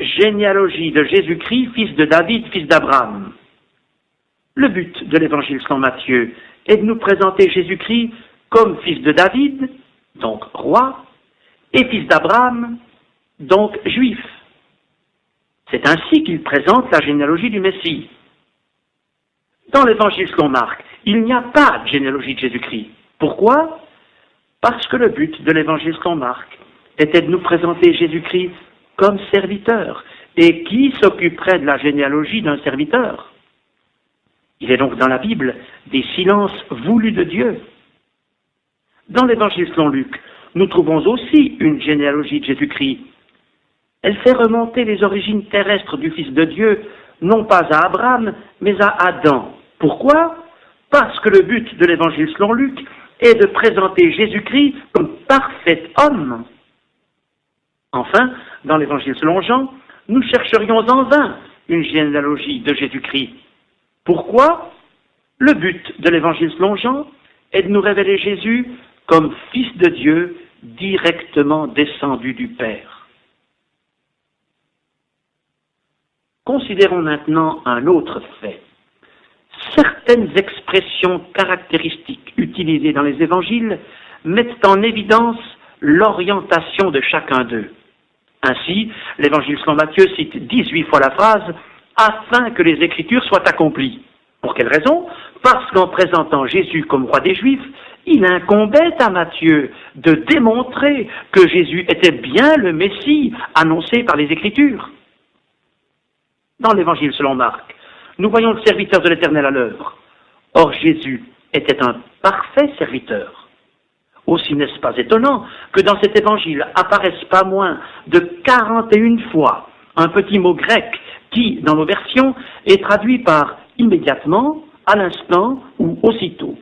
généalogie de Jésus-Christ, fils de David, fils d'Abraham. Le but de l'évangile selon Matthieu est de nous présenter Jésus-Christ comme fils de David, donc roi, et fils d'Abraham, donc juif. C'est ainsi qu'il présente la généalogie du Messie. Dans l'évangile selon Marc, il n'y a pas de généalogie de Jésus-Christ. Pourquoi? Parce que le but de l'évangile selon Marc était de nous présenter Jésus-Christ comme serviteur. Et qui s'occuperait de la généalogie d'un serviteur? Il est donc dans la Bible des silences voulus de Dieu. Dans l'évangile selon Luc, nous trouvons aussi une généalogie de Jésus-Christ. Elle fait remonter les origines terrestres du Fils de Dieu, non pas à Abraham, mais à Adam. Pourquoi? Parce que le but de l'évangile selon Luc est de présenter Jésus-Christ comme parfait homme. Enfin, dans l'évangile selon Jean, nous chercherions en vain une généalogie de Jésus-Christ. Pourquoi? Le but de l'évangile selon Jean est de nous révéler Jésus comme Fils de Dieu directement descendu du Père. Considérons maintenant un autre fait. Certaines expressions caractéristiques utilisées dans les évangiles mettent en évidence l'orientation de chacun d'eux. Ainsi, l'évangile selon Matthieu cite 18 fois la phrase « afin que les Écritures soient accomplies ». Pour quelle raison? Parce qu'en présentant Jésus comme roi des Juifs, il incombait à Matthieu de démontrer que Jésus était bien le Messie annoncé par les Écritures. Dans l'évangile selon Marc, nous voyons le serviteur de l'Éternel à l'œuvre. Or Jésus était un parfait serviteur. Aussi n'est-ce pas étonnant que dans cet évangile apparaissent pas moins de 41 fois un petit mot grec qui, dans nos versions, est traduit par immédiatement, à l'instant ou aussitôt.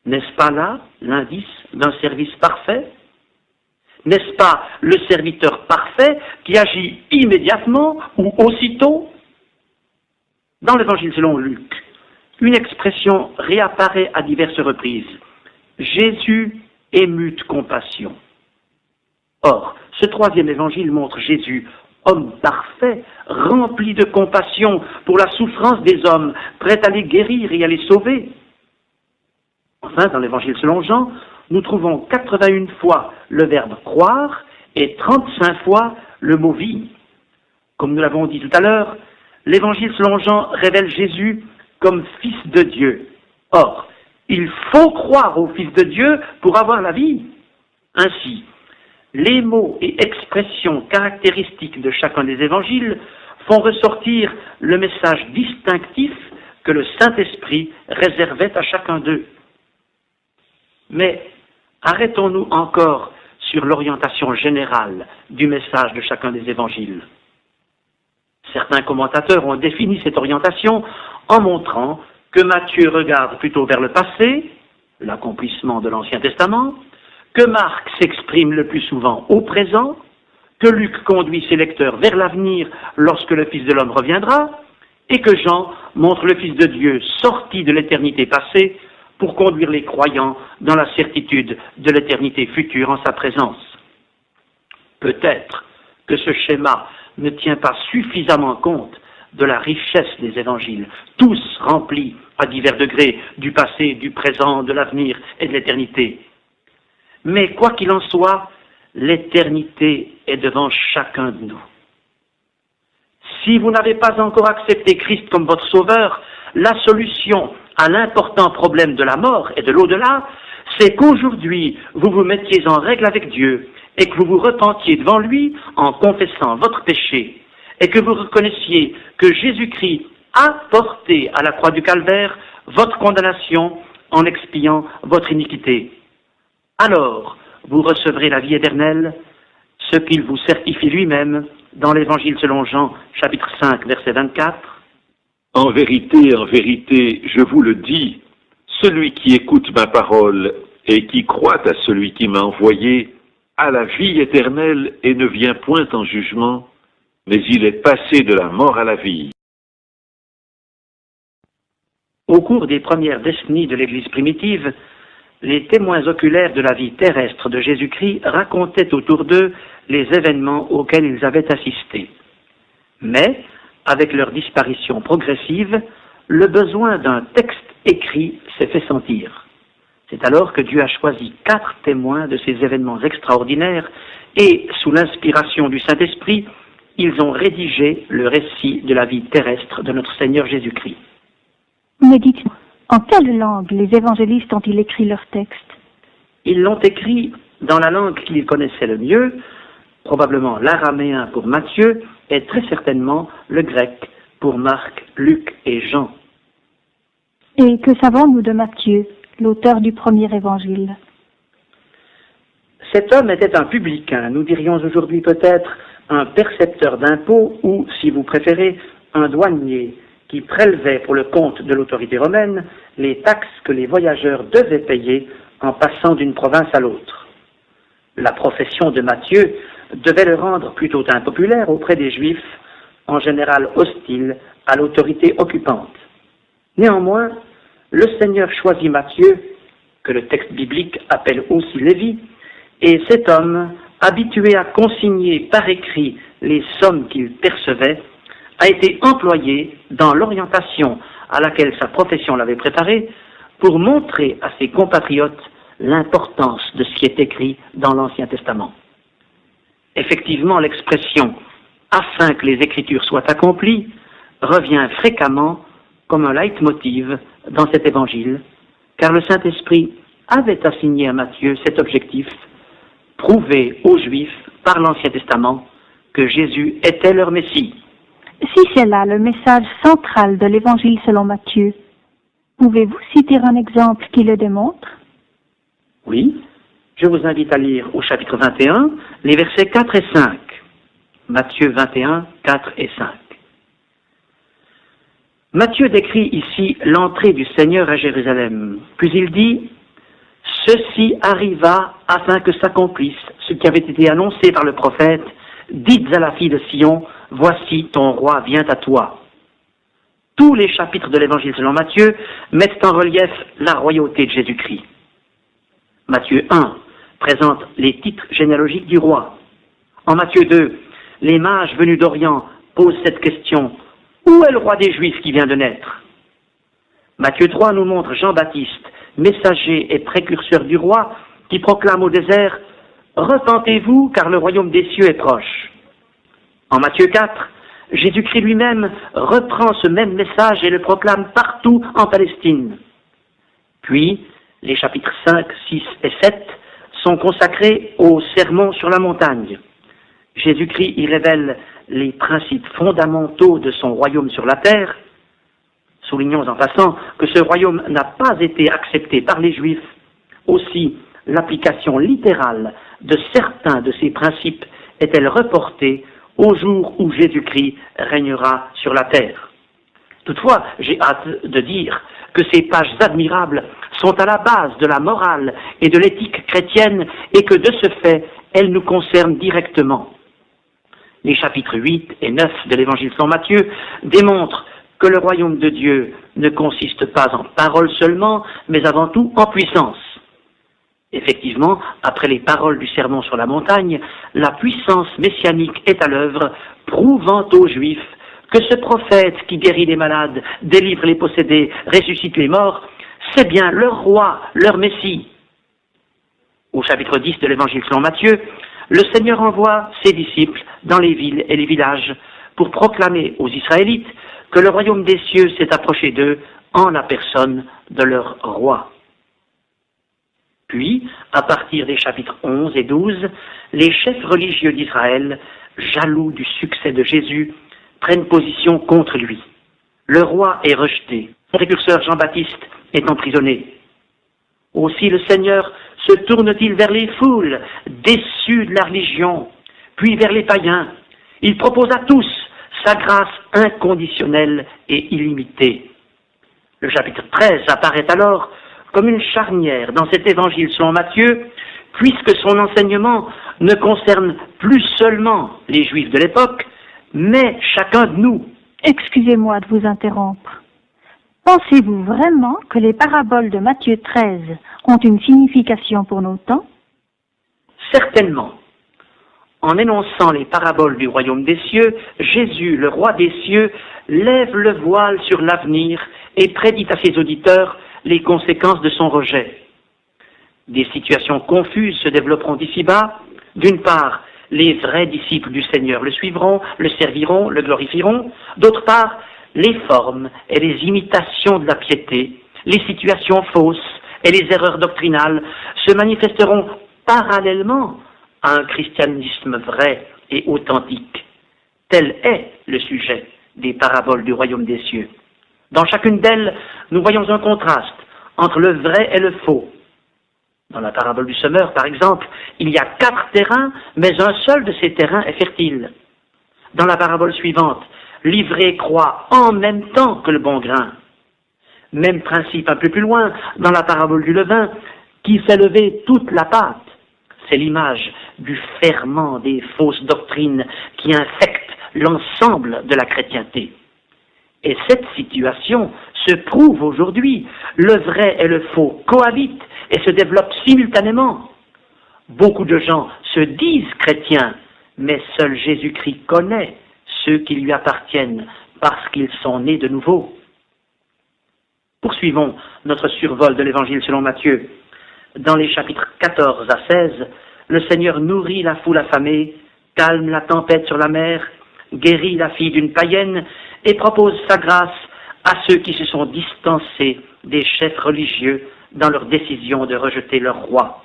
N'est-ce pas là l'indice d'un service parfait? N'est-ce pas le serviteur parfait qui agit immédiatement ou aussitôt? Dans l'évangile selon Luc, une expression réapparaît à diverses reprises. Jésus ému de compassion. Or, ce troisième évangile montre Jésus, homme parfait, rempli de compassion pour la souffrance des hommes, prêt à les guérir et à les sauver. Enfin, dans l'évangile selon Jean, nous trouvons 81 fois le verbe croire et 35 fois le mot vie. Comme nous l'avons dit tout à l'heure, l'évangile selon Jean révèle Jésus comme Fils de Dieu. Or, il faut croire au Fils de Dieu pour avoir la vie. Ainsi, les mots et expressions caractéristiques de chacun des évangiles font ressortir le message distinctif que le Saint-Esprit réservait à chacun d'eux. Mais arrêtons-nous encore sur l'orientation générale du message de chacun des évangiles. Certains commentateurs ont défini cette orientation en montrant que Matthieu regarde plutôt vers le passé, l'accomplissement de l'Ancien Testament, que Marc s'exprime le plus souvent au présent, que Luc conduit ses lecteurs vers l'avenir lorsque le Fils de l'homme reviendra, et que Jean montre le Fils de Dieu sorti de l'éternité passée pour conduire les croyants dans la certitude de l'éternité future en sa présence. Peut-être que ce schéma ne tient pas suffisamment compte de la richesse des évangiles, tous remplis à divers degrés du passé, du présent, de l'avenir et de l'éternité. Mais quoi qu'il en soit, l'éternité est devant chacun de nous. Si vous n'avez pas encore accepté Christ comme votre sauveur, la solution à l'important problème de la mort et de l'au-delà, c'est qu'aujourd'hui, vous vous mettiez en règle avec Dieu et que vous vous repentiez devant lui en confessant votre péché et que vous reconnaissiez que Jésus-Christ a porté à la croix du Calvaire votre condamnation en expiant votre iniquité. Alors, vous recevrez la vie éternelle, ce qu'il vous certifie lui-même dans l'Évangile selon Jean, chapitre 5, verset 24. En vérité, je vous le dis, celui qui écoute ma parole et qui croit à celui qui m'a envoyé a la vie éternelle et ne vient point en jugement, mais il est passé de la mort à la vie. Au cours des premières décennies de l'Église primitive, les témoins oculaires de la vie terrestre de Jésus-Christ racontaient autour d'eux les événements auxquels ils avaient assisté. Mais, avec leur disparition progressive, le besoin d'un texte écrit s'est fait sentir. C'est alors que Dieu a choisi 4 témoins de ces événements extraordinaires et, sous l'inspiration du Saint-Esprit, ils ont rédigé le récit de la vie terrestre de notre Seigneur Jésus-Christ. Mais dites-moi, en quelle langue les évangélistes ont-ils écrit leurs textes? Ils l'ont écrit dans la langue qu'ils connaissaient le mieux, probablement l'araméen pour Matthieu et très certainement le grec pour Marc, Luc et Jean. Et que savons-nous de Matthieu, l'auteur du premier évangile? Cet homme était un publicain, nous dirions aujourd'hui peut-être un percepteur d'impôts ou, si vous préférez, un douanier qui prélevait pour le compte de l'autorité romaine les taxes que les voyageurs devaient payer en passant d'une province à l'autre. La profession de Matthieu devait le rendre plutôt impopulaire auprès des Juifs, en général hostiles à l'autorité occupante. Néanmoins, le Seigneur choisit Matthieu, que le texte biblique appelle aussi Lévi, et cet homme, habitué à consigner par écrit les sommes qu'il percevait, a été employé dans l'orientation à laquelle sa profession l'avait préparé pour montrer à ses compatriotes l'importance de ce qui est écrit dans l'Ancien Testament. Effectivement, l'expression « afin que les Écritures soient accomplies » revient fréquemment comme un leitmotiv dans cet évangile, car le Saint-Esprit avait assigné à Matthieu cet objectif, prouver aux Juifs par l'Ancien Testament que Jésus était leur Messie. Si c'est là le message central de l'évangile selon Matthieu, pouvez-vous citer un exemple qui le démontre? Oui, je vous invite à lire au chapitre 21, les versets 4 et 5. Matthieu 21, 4 et 5. Matthieu décrit ici l'entrée du Seigneur à Jérusalem. Puis il dit « Ceci arriva afin que s'accomplisse ce qui avait été annoncé par le prophète. Dites à la fille de Sion, voici ton roi vient à toi. » Tous les chapitres de l'évangile selon Matthieu mettent en relief la royauté de Jésus-Christ. Matthieu 1 présente les titres généalogiques du roi. En Matthieu 2, les mages venus d'Orient posent cette question: où est le roi des Juifs qui vient de naître? Matthieu 3 nous montre Jean-Baptiste, messager et précurseur du roi, qui proclame au désert: repentez-vous, car le royaume des cieux est proche. En Matthieu 4, Jésus-Christ lui-même reprend ce même message et le proclame partout en Palestine. Puis, les chapitres 5, 6 et 7 sont consacrés au sermon sur la montagne. Jésus-Christ y révèle les principes fondamentaux de son royaume sur la terre. Soulignons en passant que ce royaume n'a pas été accepté par les Juifs. Aussi, l'application littérale de certains de ces principes est-elle reportée au jour où Jésus-Christ régnera sur la terre. Toutefois, j'ai hâte de dire que ces pages admirables sont à la base de la morale et de l'éthique chrétienne et que de ce fait, elles nous concernent directement. Les chapitres 8 et 9 de l'Évangile selon Matthieu démontrent que le royaume de Dieu ne consiste pas en paroles seulement, mais avant tout en puissance. Effectivement, après les paroles du sermon sur la montagne, la puissance messianique est à l'œuvre, prouvant aux Juifs que ce prophète qui guérit les malades, délivre les possédés, ressuscite les morts, c'est bien leur roi, leur Messie. Au chapitre 10 de l'Évangile selon Matthieu, le Seigneur envoie ses disciples dans les villes et les villages pour proclamer aux Israélites que le royaume des cieux s'est approché d'eux en la personne de leur roi. Puis, à partir des chapitres 11 et 12, les chefs religieux d'Israël, jaloux du succès de Jésus, prennent position contre lui. Le roi est rejeté. Son précurseur Jean-Baptiste est emprisonné. Aussi le Seigneur se tourne-t-il vers les foules, déçues de la religion, puis vers les païens. Il propose à tous sa grâce inconditionnelle et illimitée. Le chapitre 13 apparaît alors comme une charnière dans cet évangile selon Matthieu, puisque son enseignement ne concerne plus seulement les Juifs de l'époque, mais chacun de nous. Excusez-moi de vous interrompre. Pensez-vous vraiment que les paraboles de Matthieu 13 ont une signification pour nos temps? Certainement. En énonçant les paraboles du royaume des cieux, Jésus, le roi des cieux, lève le voile sur l'avenir et prédit à ses auditeurs les conséquences de son rejet. Des situations confuses se développeront d'ici-bas. D'une part, les vrais disciples du Seigneur le suivront, le serviront, le glorifieront. D'autre part, les formes et les imitations de la piété, les situations fausses et les erreurs doctrinales se manifesteront parallèlement à un christianisme vrai et authentique. Tel est le sujet des paraboles du royaume des cieux. Dans chacune d'elles, nous voyons un contraste entre le vrai et le faux. Dans la parabole du semeur, par exemple, il y a 4 terrains, mais un seul de ces terrains est fertile. Dans la parabole suivante, l'ivraie croît en même temps que le bon grain. Même principe un peu plus loin, dans la parabole du levain, qui fait lever toute la pâte. C'est l'image du ferment des fausses doctrines qui infectent l'ensemble de la chrétienté. Et cette situation se prouve aujourd'hui. Le vrai et le faux cohabitent et se développent simultanément. Beaucoup de gens se disent chrétiens, mais seul Jésus-Christ connaît ceux qui lui appartiennent parce qu'ils sont nés de nouveau. Poursuivons notre survol de l'Évangile selon Matthieu. Dans les chapitres 14 à 16, le Seigneur nourrit la foule affamée, calme la tempête sur la mer, guérit la fille d'une païenne et propose sa grâce à ceux qui se sont distancés des chefs religieux dans leur décision de rejeter leur roi.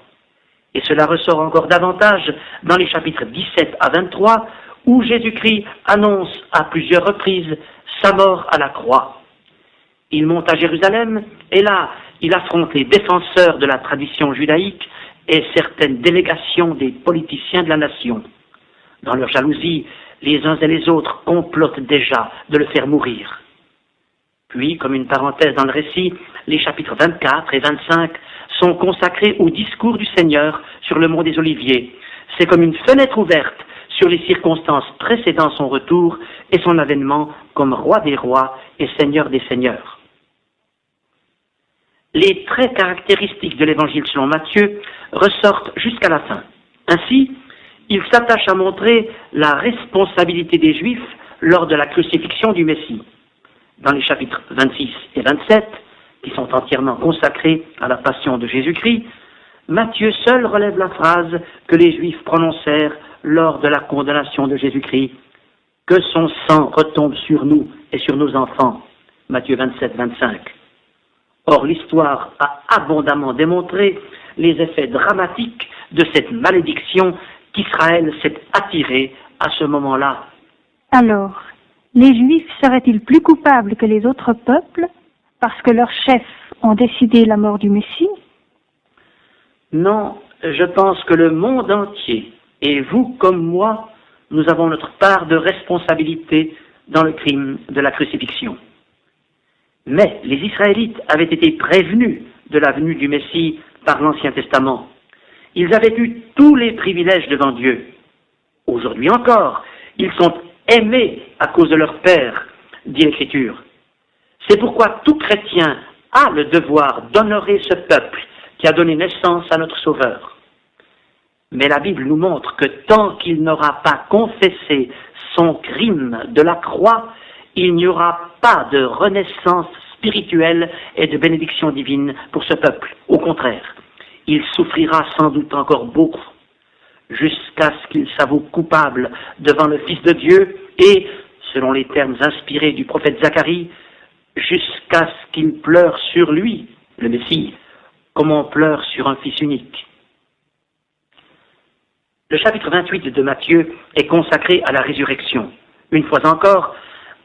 Et cela ressort encore davantage dans les chapitres 17 à 23, où Jésus-Christ annonce à plusieurs reprises sa mort à la croix. Il monte à Jérusalem, et là, il affronte les défenseurs de la tradition judaïque et certaines délégations des politiciens de la nation. Dans leur jalousie, les uns et les autres complotent déjà de le faire mourir. Puis, comme une parenthèse dans le récit, les chapitres 24 et 25 sont consacrés au discours du Seigneur sur le mont des Oliviers. C'est comme une fenêtre ouverte sur les circonstances précédant son retour et son avènement comme roi des rois et seigneur des seigneurs. Les traits caractéristiques de l'Évangile selon Matthieu ressortent jusqu'à la fin. Ainsi, il s'attache à montrer la responsabilité des Juifs lors de la crucifixion du Messie. Dans les chapitres 26 et 27, qui sont entièrement consacrés à la passion de Jésus-Christ, Matthieu seul relève la phrase que les Juifs prononcèrent lors de la condamnation de Jésus-Christ, « Que son sang retombe sur nous et sur nos enfants » Matthieu 27, 25. Or, l'histoire a abondamment démontré les effets dramatiques de cette malédiction qu'Israël s'est attirée à ce moment-là. Alors, Les Juifs seraient-ils plus coupables que les autres peuples parce que leurs chefs ont décidé la mort du Messie? Non, je pense que le monde entier, et vous comme moi, nous avons notre part de responsabilité dans le crime de la crucifixion. Mais les Israélites avaient été prévenus de la venue du Messie par l'Ancien Testament. Ils avaient eu tous les privilèges devant Dieu. Aujourd'hui encore, ils sont aimés à cause de leur Père, dit l'Écriture. C'est pourquoi tout chrétien a le devoir d'honorer ce peuple qui a donné naissance à notre Sauveur. Mais la Bible nous montre que tant qu'il n'aura pas confessé son crime de la croix, il n'y aura pas de renaissance spirituelle et de bénédiction divine pour ce peuple. Au contraire, il souffrira sans doute encore beaucoup, jusqu'à ce qu'il s'avoue coupable devant le Fils de Dieu et, selon les termes inspirés du prophète Zacharie, jusqu'à ce qu'il pleure sur lui, le Messie, comme on pleure sur un fils unique. Le chapitre 28 de Matthieu est consacré à la résurrection. Une fois encore,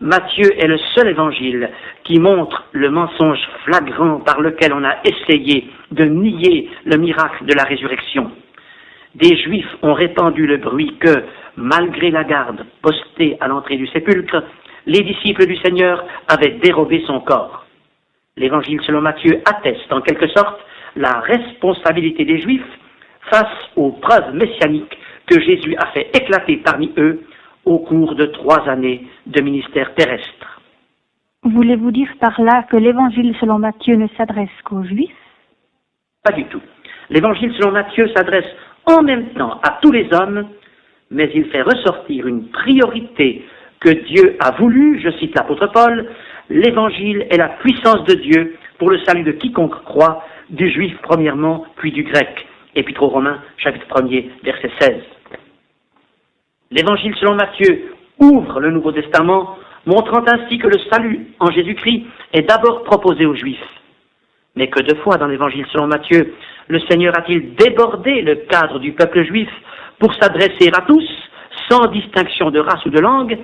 Matthieu est le seul évangile qui montre le mensonge flagrant par lequel on a essayé de nier le miracle de la résurrection. Des Juifs ont répandu le bruit que, malgré la garde postée à l'entrée du sépulcre, les disciples du Seigneur avaient dérobé son corps. L'évangile selon Matthieu atteste en quelque sorte la responsabilité des Juifs face aux preuves messianiques que Jésus a fait éclater parmi eux au cours de 3 années de ministère terrestre. Voulez-vous dire par là que l'évangile selon Matthieu ne s'adresse qu'aux Juifs? Pas du tout. L'évangile selon Matthieu s'adresse en même temps à tous les hommes, mais il fait ressortir une priorité que Dieu a voulu, je cite l'apôtre Paul, l'évangile est la puissance de Dieu pour le salut de quiconque croit, du juif premièrement, puis du grec. Épître aux Romains, chapitre 1er, verset 16. L'évangile selon Matthieu ouvre le Nouveau Testament, montrant ainsi que le salut en Jésus-Christ est d'abord proposé aux Juifs. Mais que 2 fois dans l'évangile selon Matthieu, le Seigneur a-t-il débordé le cadre du peuple juif pour s'adresser à tous, sans distinction de race ou de langue,